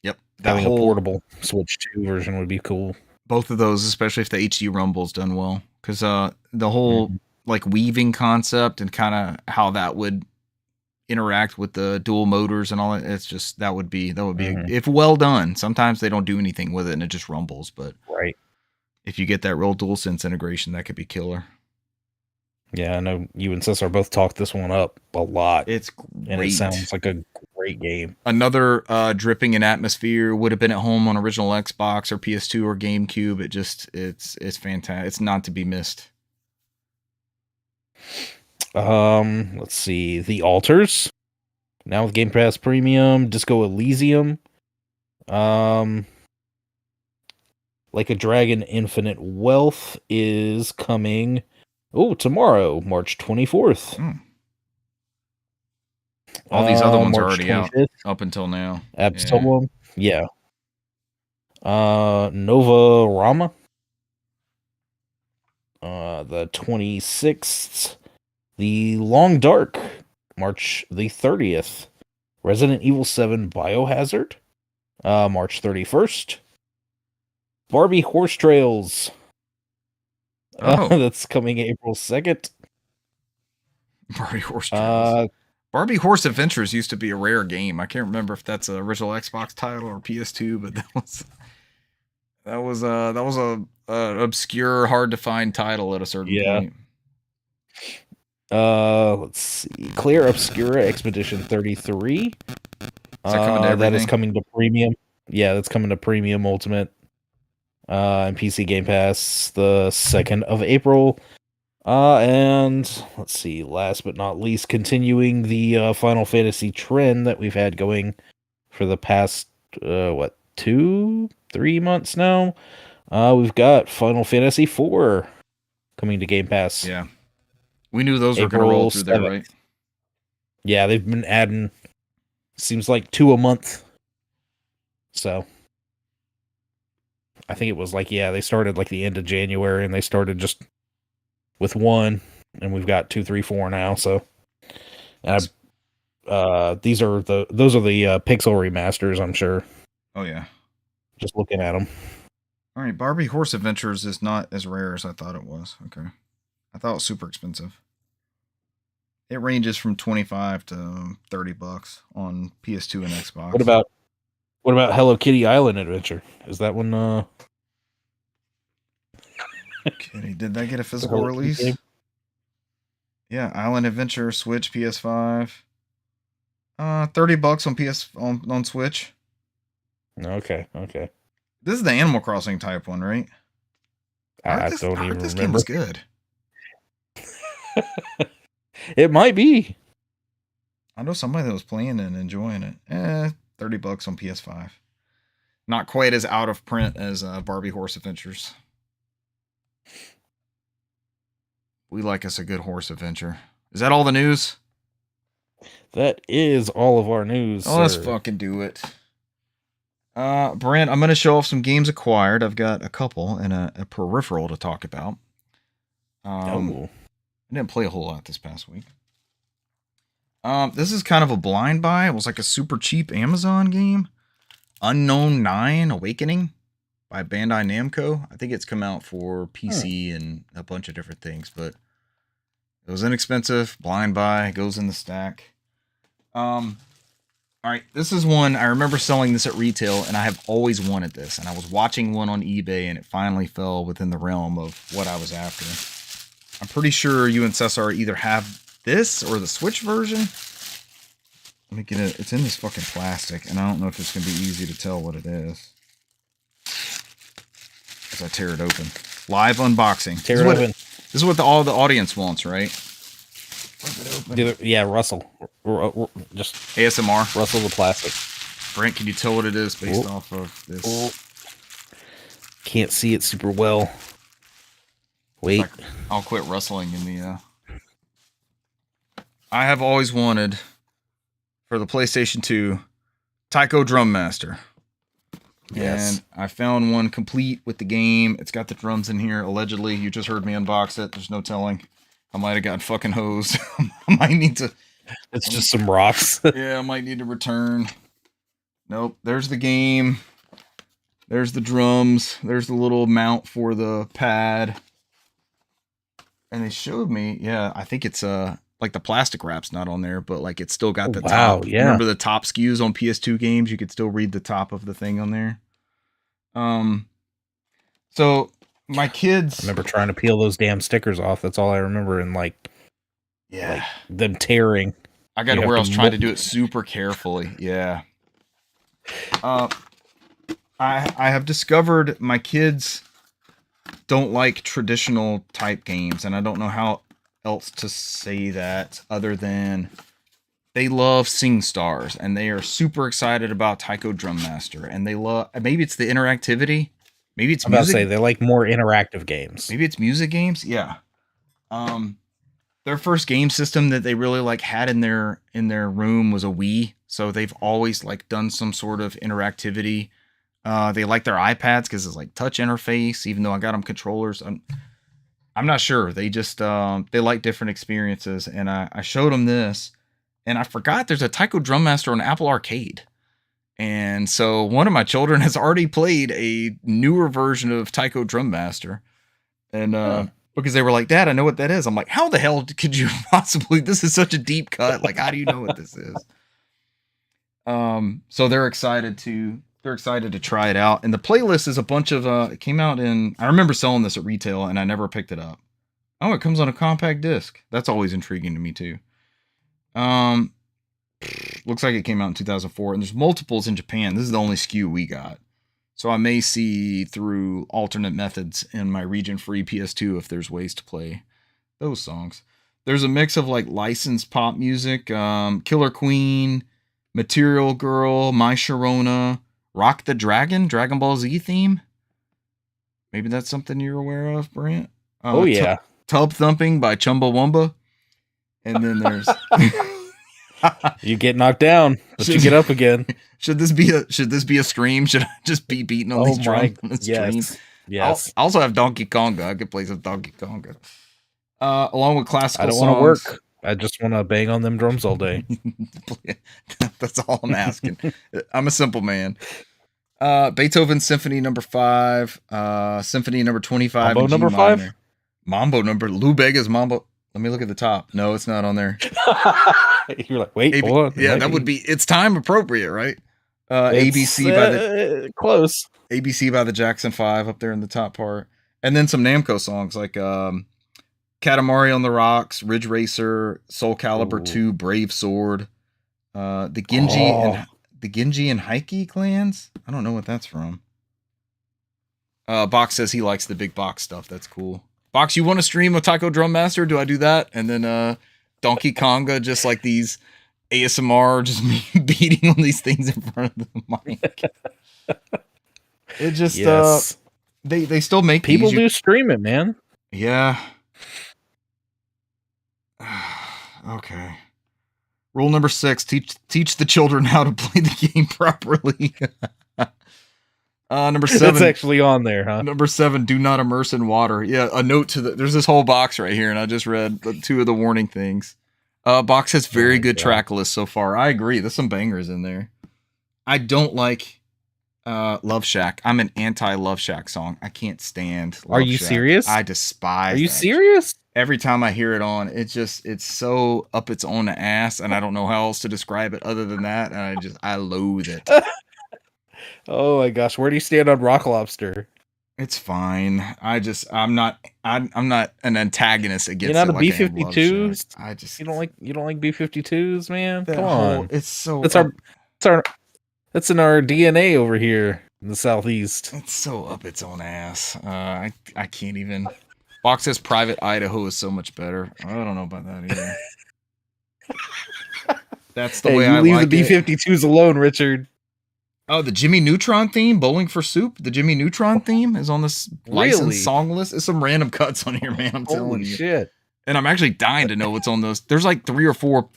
be, having a portable Switch 2 version would be cool. Both of those, especially if the HD Rumble's done well, because the whole like weaving concept and kind of how that would interact with the dual motors and all that, it's just that would be if well done. Sometimes they don't do anything with it and it just rumbles, but if you get that real DualSense integration, that could be killer. Yeah, I know you and Cesar both talked this one up a lot. It's great. And it sounds like a great game. Another dripping in atmosphere. Would have been at home on original Xbox or PS2 or GameCube. It's fantastic. It's not to be missed. Let's see. The Altars, now with Game Pass Premium. Disco Elysium. Like a Dragon Infinite Wealth is coming. Oh, tomorrow, March 24th. All these other ones are already 25th. Out up until now. Absolum. Yeah. Nova Rama. The 26th. The Long Dark, March the 30th. Resident Evil 7 Biohazard, March 31st. Barbie Horse Trails. That's coming April 2nd. Barbie Horse Trails. Barbie Horse Adventures used to be a rare game. I can't remember if that's an original Xbox title or PS2, but that was a obscure, hard to find title at a certain point. Let's see. Claire Obscura Expedition 33. Is that coming to everything? That is coming to premium. Yeah, that's coming to premium Ultimate. And PC Game Pass the 2nd of April. And let's see, last but not least, continuing the Final Fantasy trend that we've had going for the past 2-3 months now. We've got Final Fantasy 4 coming to Game Pass. Yeah. We knew those were going to roll through 7th. There, right? Yeah, they've been adding, seems like 2 a month. So I think it was like, they started like the end of January, and they started just with 1, and we've got 2, 3, 4 now. So, and those are the pixel remasters, I'm sure. Oh yeah, just looking at them. All right, Barbie Horse Adventures is not as rare as I thought it was. Okay, I thought it was super expensive. It ranges from $25 to $30 on PS2 and Xbox. What about What about Hello Kitty Island Adventure? Is that one? Kitty, did that get a the physical Hello Kitty release? game? Yeah, Island Adventure, Switch, PS5. $30 on on Switch. Okay. This is the Animal Crossing type one, right? I don't even This game remember. was good. It might be. I know somebody that was playing it and enjoying it. $30 on PS5. Not quite as out of print as Barbie Horse Adventures. We like us a good horse adventure. Is that all the news? That is all of our news. Oh, let's fucking do it. Brent, I'm going to show off some games acquired. I've got a couple and a peripheral to talk about. I didn't play a whole lot this past week. This is kind of a blind buy. It was like a super cheap Amazon game. Unknown 9 Awakening by Bandai Namco. I think it's come out for PC and a bunch of different things, but it was inexpensive. Blind buy, goes in the stack. All right, this is one I remember selling this at retail, and I have always wanted this. And I was watching one on eBay, and it finally fell within the realm of what I was after. I'm pretty sure you and Cesar either have this or the Switch version. Let me get it. It's in this fucking plastic, and I don't know if it's gonna be easy to tell what it is as I tear it open. Live unboxing. Tear it open. This is what all the audience wants, right? Yeah, Russell. Just ASMR. Russell the plastic. Brent, can you tell what it is based off of this? Can't see it super well. Wait. I'll quit rustling in the... I have always wanted, for the PlayStation 2, Taiko Drum Master. Yes. And I found one complete with the game. It's got the drums in here, allegedly. You just heard me unbox it. There's no telling. I might have gotten fucking hosed. I might need to... It's just some rocks. Yeah, I might need to return. Nope. There's the game. There's the drums. There's the little mount for the pad. And they showed me, yeah, I think it's like the plastic wrap's not on there, but like it's still got the top. Yeah. Remember the top SKUs on PS2 games? You could still read the top of the thing on there. So my kids, I remember trying to peel those damn stickers off. That's all I remember. And like them tearing. I got to where I was trying to do it super carefully. Yeah. I have discovered my kids don't like traditional type games, and I don't know how else to say that other than they love SingStars, and they are super excited about Taiko Drum Master, and they love, maybe it's the interactivity, maybe it's I'm about to say they like more interactive games. Maybe it's music games. Yeah. Their first game system that they really like had in their room was a Wii, so they've always like done some sort of interactivity. They like their iPads because it's like touch interface, even though I got them controllers. I'm not sure. They just they like different experiences, and I showed them this, and I forgot there's a Taiko Drum Master on Apple Arcade, and so one of my children has already played a newer version of Taiko Drum Master, and because they were like, "Dad, I know what that is." I'm like, "How the hell could you possibly? This is such a deep cut. Like, how do you know what this is?" So they're excited to try it out. And the playlist is a bunch of it came out in, I remember selling this at retail and I never picked it up. Oh, it comes on a compact disc. That's always intriguing to me too. Looks like it came out in 2004, and there's multiples in Japan. This is the only SKU we got. So I may see through alternate methods in my region-free PS2 if there's ways to play those songs. There's a mix of like licensed pop music, Killer Queen, Material Girl, My Sharona, Rock the Dragon, Dragon Ball Z theme. Maybe that's something you're aware of, Brent. Oh yeah, Tub Thumping by Chumbawamba. And then there's you get knocked down, but you get up again. Should this be a stream? Should I just be beating on these drums on the stream? Yes. I also have Donkey Konga. I could play some Donkey Konga. Along with classical songs. I don't want to work. I just want to bang on them drums all day. That's all I'm asking. I'm a simple man. Beethoven Symphony Number 5, Symphony Number 25, Mambo number 5. Mambo number Lou Bega's Mambo. Let me look at the top. No, it's not on there. You're like, wait, maybe, hold on. Yeah, that would be. It's time appropriate, right? It's ABC by the close. ABC by the Jackson 5 up there in the top part. And then some Namco songs like Katamari on the Rocks, Ridge Racer, Soul Calibur 2, Brave Sword, the Genji and Heike clans. I don't know what that's from. Box says he likes the big box stuff. That's cool. Box, you want to stream a Taiko Drum Master? Do I do that? And then Donkey Konga, just like these ASMR, just me beating on these things in front of the mic. It just they still make people do stream it, man. Yeah. Okay. Rule number 6: teach the children how to play the game properly. Number 7. It's actually on there, huh? Number 7: do not immerse in water. Yeah, a note to there's this whole box right here, and I just read 2 of the warning things. Box has very good track list so far. I agree. There's some bangers in there. I don't like Love Shack. I'm an anti-Love Shack song. I can't stand Love Are you Shack. serious? I despise Are you that. serious? Every time I hear it on, it's so up its own ass, and I don't know how else to describe it other than that, and I loathe it. Oh my gosh, where do you stand on Rock Lobster? It's fine. I'm not an antagonist against You're not it a like B-52s? I just you don't like B-52s, man? Come on. on. It's so that's in our DNA over here in the Southeast. It's so up its own ass. I can't even. Box says Private Idaho is so much better. I don't know about that either. That's the way I leave like the B-52s alone, Richard. Oh, the Jimmy Neutron theme, Bowling for Soup. The Jimmy Neutron theme is on this licensed song list. It's some random cuts on here, man. I'm telling you. Shit. And I'm actually dying to know what's on those. There's like 3 or 4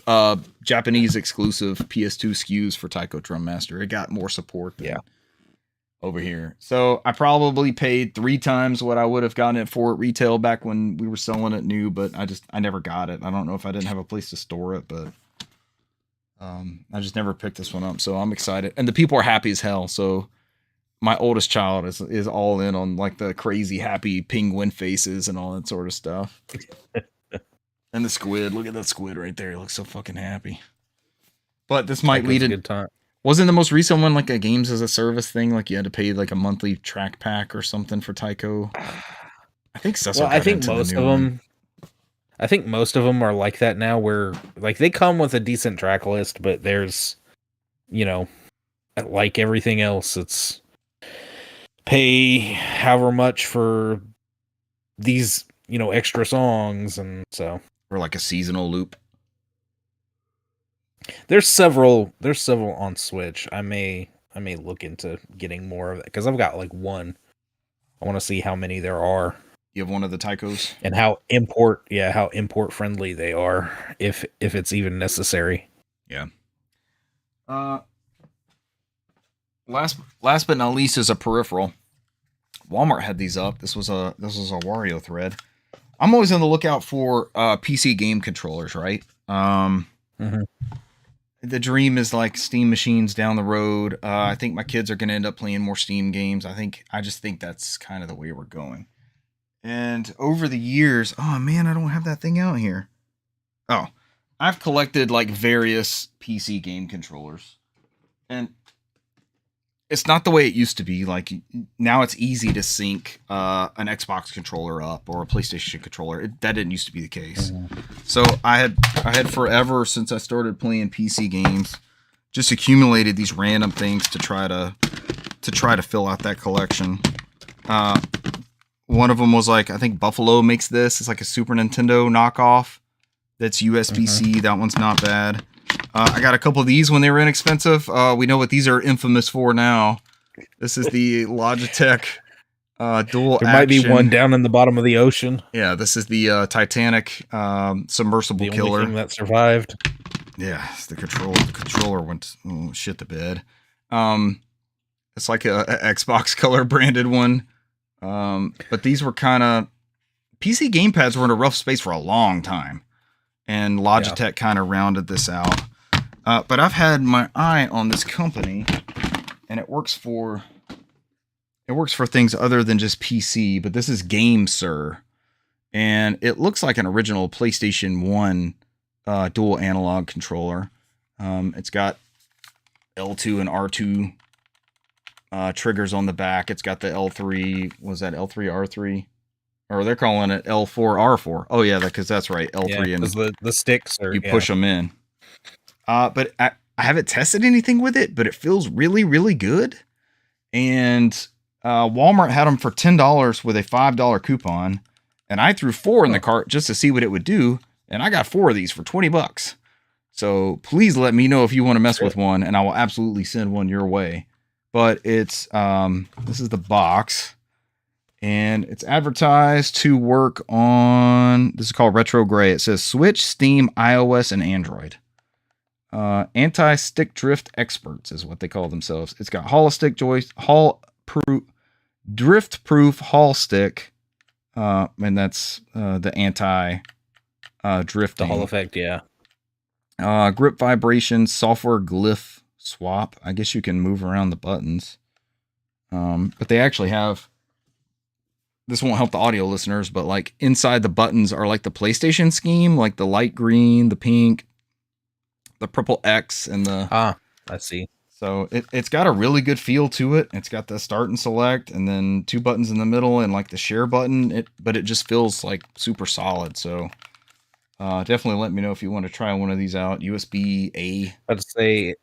Japanese exclusive PS2 SKUs for Taiko Drum Master. It got more support than over here. So I probably paid 3 times what I would have gotten it for at retail back when we were selling it new, but I never got it. I don't know if I didn't have a place to store it, but I just never picked this one up, so I'm excited. And the people are happy as hell, so my oldest child is all in on like the crazy happy penguin faces and all that sort of stuff. And the squid, look at that squid right there. He looks so fucking happy. But this might lead good time. Wasn't the most recent one like a games as a service thing? Like you had to pay like a monthly track pack or something for Taiko? I think so. Well, I think most of them. I think most of them are like that now, where like they come with a decent track list, but there's, like everything else, it's pay however much for these, extra songs, and so or like a seasonal loop. There's several on Switch. I may look into getting more of it because I've got like one. I want to see how many there are. You have one of the Taikos? And how import friendly they are, if it's even necessary. Yeah. Last but not least is a peripheral. Walmart had these up. This was a Wario thread. I'm always on the lookout for PC game controllers, right? The dream is like Steam machines down the road. I think my kids are going to end up playing more Steam games. I just think that's kind of the way we're going. And over the years, oh man, I don't have that thing out here. Oh, I've collected like various PC game controllers. And it's not the way it used to be. Like now it's easy to sync an Xbox controller up or a PlayStation controller. That didn't used to be the case. So I had forever since I started playing PC games just accumulated these random things to try to fill out that collection. One of them was like, I think Buffalo makes this. It's like a Super Nintendo knockoff. That's USB-C. That one's not bad. I got a couple of these when they were inexpensive. We know what these are infamous for now. This is the Logitech dual action. There might be one down in the bottom of the ocean. Yeah, this is the Titanic submersible killer. The only thing that survived. Yeah, the controller went shit to bed. It's like a Xbox color branded one. But these were kind of PC gamepads were in a rough space for a long time, and Logitech kind of rounded this out. But I've had my eye on this company, and it works for things other than just PC. But this is GameSir, and it looks like an original PlayStation 1 dual analog controller. It's got L2 and R2 triggers on the back. It's got the L3. Was that L3 R3? Or they're calling it L4 R4. Oh yeah, because that's right. L3 and the sticks are you push them in. But I haven't tested anything with it, but it feels really, really good. And Walmart had them for $10 with a $5 coupon, and I threw 4 in the cart just to see what it would do, and I got 4 of these for $20. So please let me know if you want to mess with one, and I will absolutely send one your way. But it's this is the box, and it's advertised to work on, this is called Retro Gray. It says Switch, Steam, iOS, and Android. Anti-stick drift experts is what they call themselves. It's got drift proof Hall stick, and that's the anti drifting. The Hall effect, yeah. Grip vibration, software glyph swap. I guess you can move around the buttons, but they actually have. This won't help the audio listeners, but like inside the buttons are like the PlayStation scheme, like the light green, the pink, the purple X, and the I see. So it's got a really good feel to it. It's got the start and select, and then 2 buttons in the middle, and like the share button. But it just feels like super solid. So definitely let me know if you want to try one of these out. USB-A. I'd say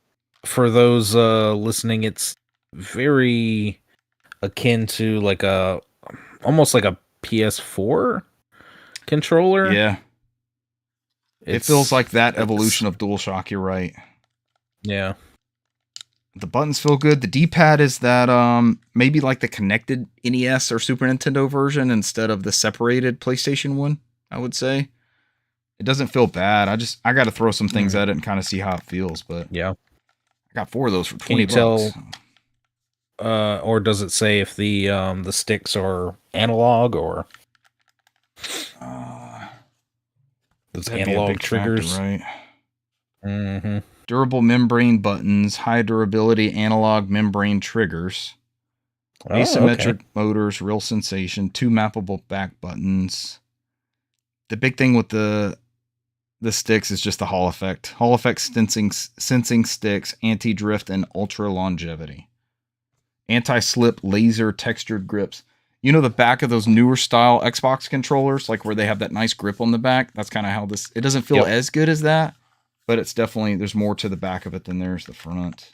for those listening, it's very akin to like almost like a PS4 controller. Yeah. It feels like that evolution of DualShock. You're right. Yeah. The buttons feel good. The D-pad is that maybe like the connected NES or Super Nintendo version instead of the separated PlayStation one, I would say. It doesn't feel bad. I got to throw some things at it and kind of see how it feels, but yeah. I got 4 of those for $20. Can you tell, or does it say if the sticks are analog or those analog triggers? Factor, right. Mm-hmm. Durable membrane buttons, high durability analog membrane triggers, asymmetric motors, real sensation, 2 mappable back buttons. The big thing with the sticks is just the Hall effect. Hall effect sensing sticks, anti-drift, and ultra longevity. Anti-slip laser textured grips. You know the back of those newer style Xbox controllers, like where they have that nice grip on the back? That's kind of how this... It doesn't feel as good as that, but it's definitely... There's more to the back of it than there's the front.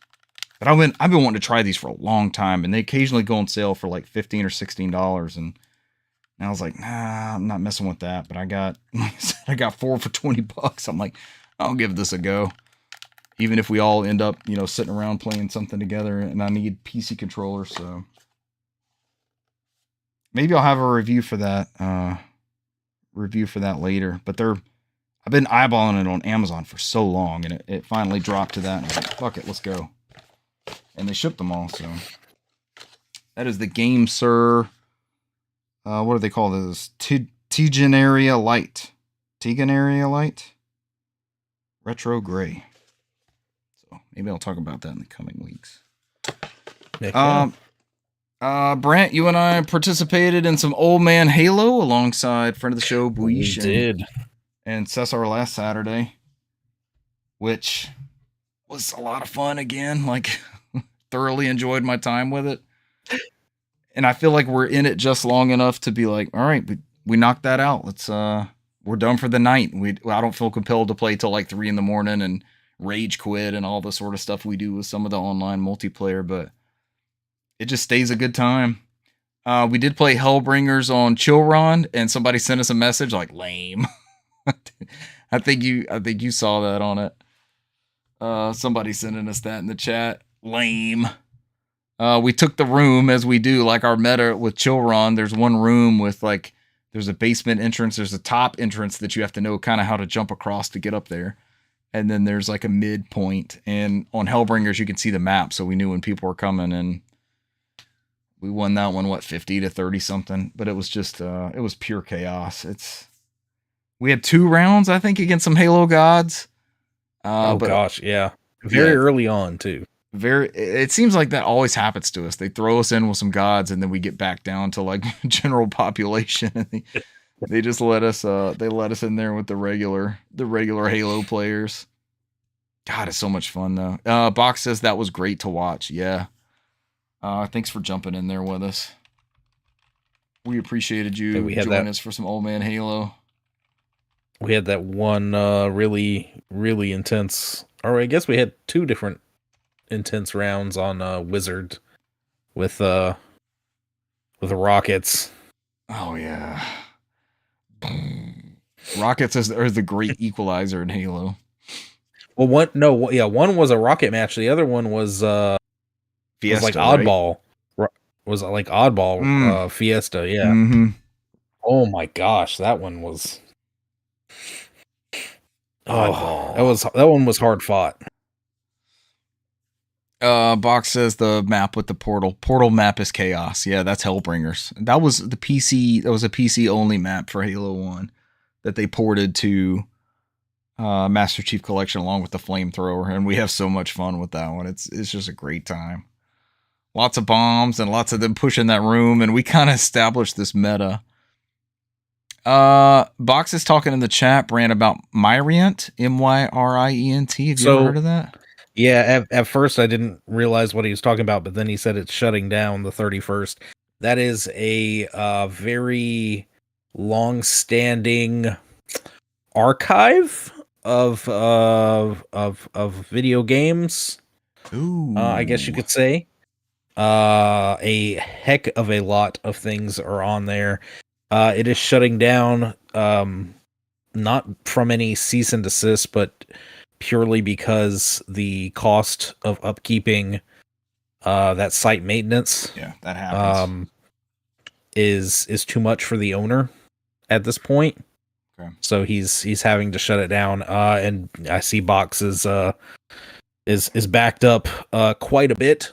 But I've been wanting to try these for a long time, and they occasionally go on sale for like $15 or $16, and I was like, nah, I'm not messing with that. But I got 4 for $20. I'm like, I'll give this a go. Even if we all end up, sitting around playing something together, and I need PC controllers, so maybe I'll have a review for that. Later. But I've been eyeballing it on Amazon for so long, and it finally dropped to that. And I was like, fuck it, let's go. And they shipped them all. So that is the Game Sir. What do they call this? Tegenaria Light. Tegenaria Light. Retro Gray. So maybe I'll talk about that in the coming weeks. Brant, you and I participated in some Old Man Halo alongside friend of the show, Buish. We did. And Cesar last Saturday, which was a lot of fun again. Like, thoroughly enjoyed my time with it. And I feel like we're in it just long enough to be like, all right, we knocked that out. Let's we're done for the night. I don't feel compelled to play till like 3 a.m. and rage quit and all the sort of stuff we do with some of the online multiplayer, but it just stays a good time. We did play Hellbringers on Chillron, and somebody sent us a message like lame. I think you saw that on it. Somebody sending us that in the chat. Lame. We took the room as we do, like our meta with Chillron. There's one room with there's a basement entrance. There's a top entrance that you have to know kind of how to jump across to get up there. And then there's like a midpoint. And on Hellbringers, you can see the map. So we knew when people were coming, and we won that one, 50 to 30 something. But it was just, it was pure chaos. We had 2 rounds, I think, against some Halo gods. Gosh, yeah. Very early on, too. It seems like that always happens to us. They throw us in with some gods, and then we get back down to like general population, and they just let us in there with the regular Halo players. God, it's so much fun though. Box says that was great to watch. Yeah. Thanks for jumping in there with us. We appreciated Yeah, you we had joining that. us for some Old Man Halo. We had that one really really intense. Or I guess we had two different intense rounds on Wizard with the rockets. Oh yeah. Rockets are the great equalizer in Halo. Well, one was a rocket match. The other one was like Fiesta, right? oddball. Was like oddball Fiesta. Yeah. Mm-hmm. Oh my gosh, that one was. Oh, Oddball. that one was hard fought. Box says the map with the portal. Portal map is chaos. Yeah, that's Hellbringers. That was the PC. That was a PC only map for Halo 1 that they ported to Master Chief Collection along with the flamethrower, and we have so much fun with that one. It's just a great time. Lots of bombs and lots of them pushing that room, and we kind of established this meta. Box is talking in the chat, Brand, about Myrient, Myrient. Have you ever heard of that? Yeah, at first I didn't realize what he was talking about, but then he said it's shutting down the 31st. That is a very long-standing archive of video games. Ooh. I guess you could say. A heck of a lot of things are on there. It is shutting down, not from any cease and desist, but purely because the cost of upkeeping that site maintenance, yeah, that happens, is too much for the owner at this point. Okay. So he's having to shut it down. And I see Box is backed up quite a bit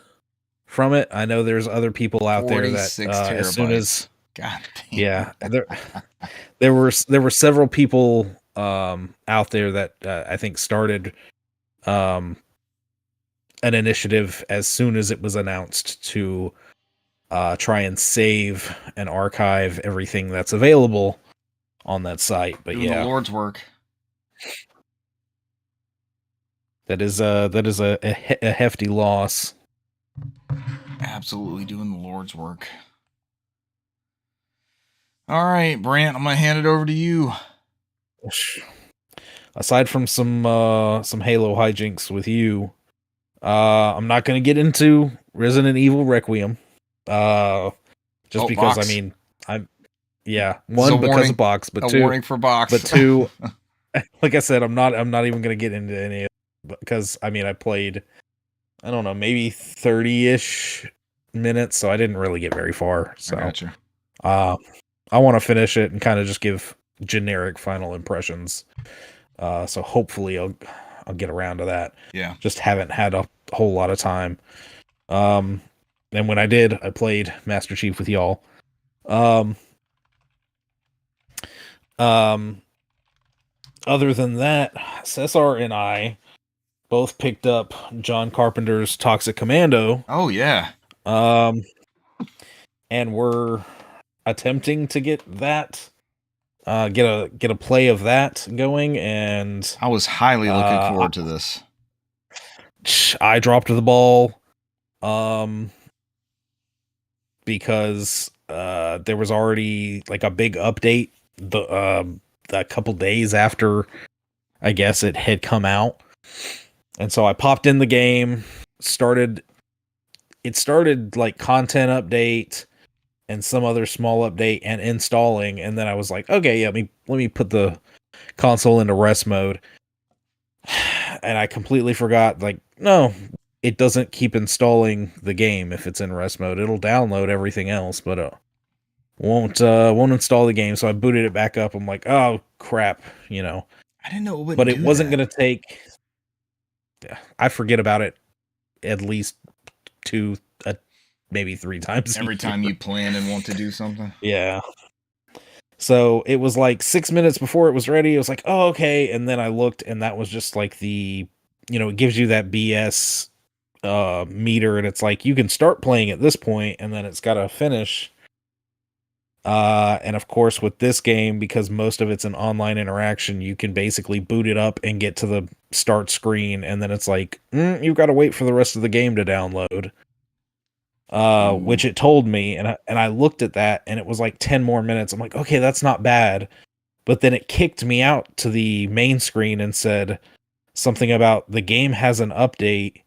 from it. I know there's other people out there that as soon as God damn. Yeah, there were several people out there that I think started an initiative as soon as it was announced to try and save and archive everything that's available on that site. But doing the Lord's work. That is a hefty loss. Absolutely doing the Lord's work. All right, Brant, I'm gonna hand it over to you. Aside from some Halo hijinks with you, I'm not gonna get into Resident Evil Requiem. Just because Box. I mean one because warning, of Box, but two warning for Box. But two, like I said, I'm not even gonna get into any of it because I mean I played, I don't know, maybe 30-ish minutes, so I didn't really get very far. So I gotcha. I want to finish it and kind of just give generic final impressions. So hopefully I'll get around to that. Yeah. Just haven't had a whole lot of time. And when I did, I played Master Chief with y'all. Other than that, Cesar and I both picked up John Carpenter's Toxic Commando. Oh yeah. And we're attempting to get that get a play of that going, and I was highly looking forward to this. I dropped the ball because there was already like a big update a couple days after I guess it had come out. And so I popped in the game, started like content update and some other small update and installing, and then I was like, okay, yeah, let me put the console into rest mode. And I completely forgot, like, no, it doesn't keep installing the game if it's in rest mode. It'll download everything else, but won't install the game. So I booted it back up. I'm like, oh crap, you know. I didn't know it would. But it wasn't gonna take. I forget about it at least maybe 3 times every time you plan and want to do something. Yeah. So it was like 6 minutes before it was ready. It was like, oh, okay. And then I looked, and that was just like it gives you that BS meter, and it's like you can start playing at this point, and then it's got to finish And of course, with this game, because most of it's an online interaction, you can basically boot it up and get to the start screen, and then it's like, you've got to wait for the rest of the game to download. Which it told me, and I looked at that, and it was like 10 more minutes. I'm like, okay, that's not bad. But then it kicked me out to the main screen and said something about the game has an update.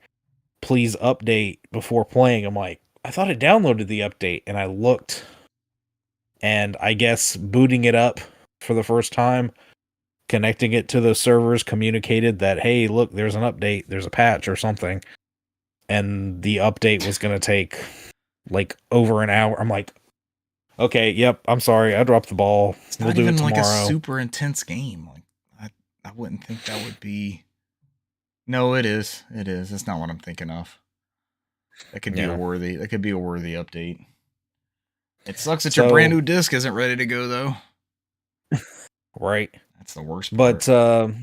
Please update before playing. I'm like, I thought it downloaded the update, and I looked, and I guess booting it up for the first time, connecting it to those servers, communicated that, hey, look, there's an update, there's a patch or something. And the update was going to take like over an hour. I'm like, okay, yep, I'm sorry, I dropped the ball. It's We'll not do even it tomorrow. like a super intense game. Like I wouldn't think that would be. No, it is. It is. That's not what I'm thinking of. That could be a worthy. That could be a worthy update. It sucks that your brand new disc isn't ready to go though. Right. That's the worst part. But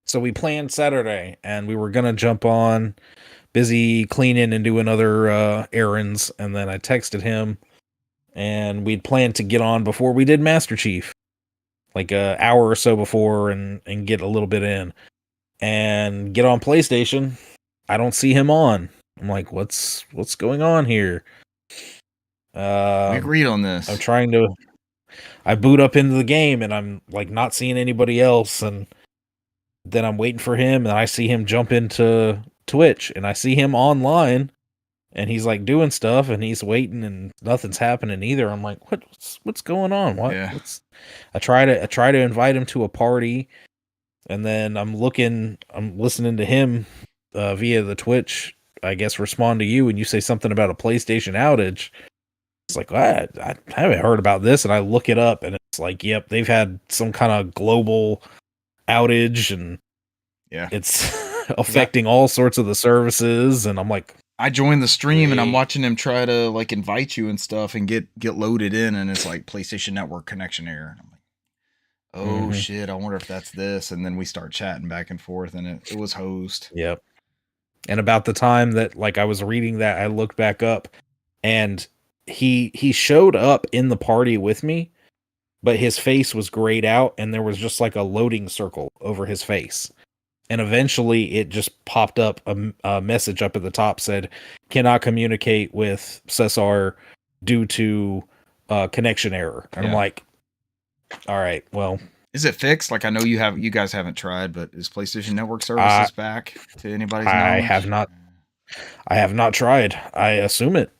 so we planned Saturday, and we were gonna jump on, busy cleaning and doing other errands, and then I texted him, and we'd planned to get on before we did Master Chief, like an hour or so before, and get a little bit in, and get on PlayStation. I don't see him on. I'm like, what's going on here? We agreed on this. I'm trying to. I boot up into the game, and I'm like not seeing anybody else, and then I'm waiting for him, and I see him jump into Twitch, and I see him online, and he's like doing stuff, and he's waiting, and nothing's happening either. I'm like, what's going on? What? Yeah. I try to invite him to a party, and then I'm listening to him via the Twitch, I guess, respond to you, and you say something about a PlayStation outage. It's like, I haven't heard about this, and I look it up, and it's like, yep, they've had some kind of global outage, and it's affecting all sorts of the services. And I'm like, I joined the stream, and I'm watching him try to like invite you and stuff, and get loaded in, and it's like PlayStation Network connection error. And I'm like, oh shit, I wonder if that's this. And then we start chatting back and forth, and it was host. Yep. And about the time that like I was reading that, I looked back up, and he showed up in the party with me, but his face was grayed out, and there was just like a loading circle over his face. And eventually it just popped up a message up at the top, said, cannot communicate with Cesar due to connection error. And I'm like, all right, well. Is it fixed? Like, I know you guys haven't tried, but is PlayStation Network services back to anybody's knowledge? I have not tried. I assume it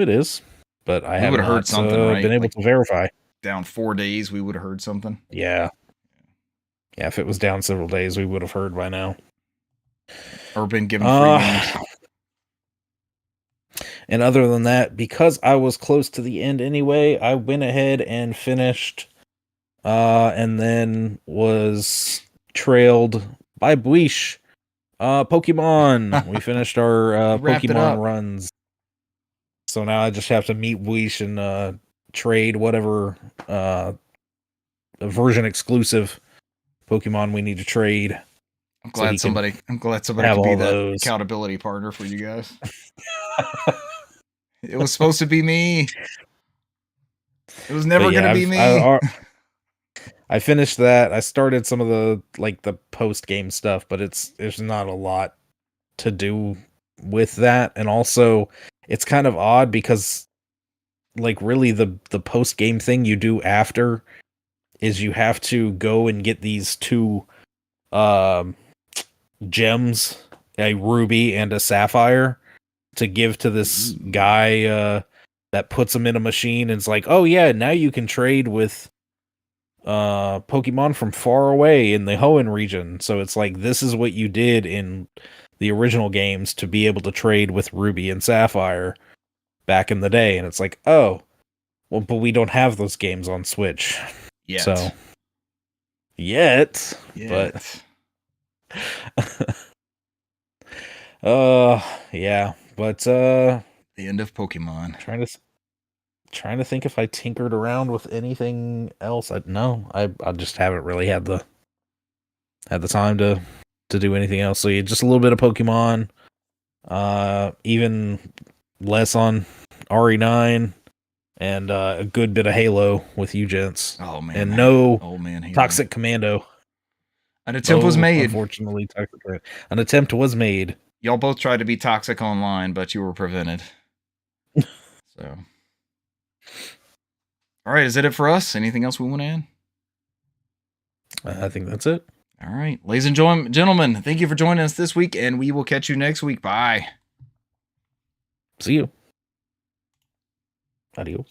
is, but I haven't heard something, right? Been able to verify. Down 4 days, we would have heard something. Yeah. Yeah, if it was down several days, we would have heard by now. Or been given free games. And other than that, because I was close to the end anyway, I went ahead and finished, and then was trailed by Buish. Pokemon. We finished our Pokemon runs. So now I just have to meet Buish and trade whatever version exclusive Pokemon we need to trade. I'm glad somebody could be that accountability partner for you guys. It was supposed to be me. It was never going to be me. I finished that. I started some of the post game stuff, but there's not a lot to do with that. And also it's kind of odd because like really the post game thing you do after is you have to go and get these two gems, a ruby and a sapphire, to give to this guy that puts them in a machine, and it's like, oh yeah, now you can trade with Pokemon from far away in the Hoenn region. So it's like, this is what you did in the original games to be able to trade with Ruby and Sapphire back in the day. And it's like, oh, well, but we don't have those games on Switch. Yet. So, but yeah, but the end of Pokemon. Trying to think if I tinkered around with anything else. I just haven't really had the time to do anything else. So just a little bit of Pokemon, even less on RE9, and a good bit of Halo with you gents. Oh man, and no old man Halo. Toxic Commando. An attempt was made. Unfortunately, an attempt was made. Y'all both tried to be toxic online, but you were prevented. So, all right, is that it for us? Anything else we want to add? I think that's it. All right, ladies and gentlemen, thank you for joining us this week, and we will catch you next week. Bye. See you. Adios.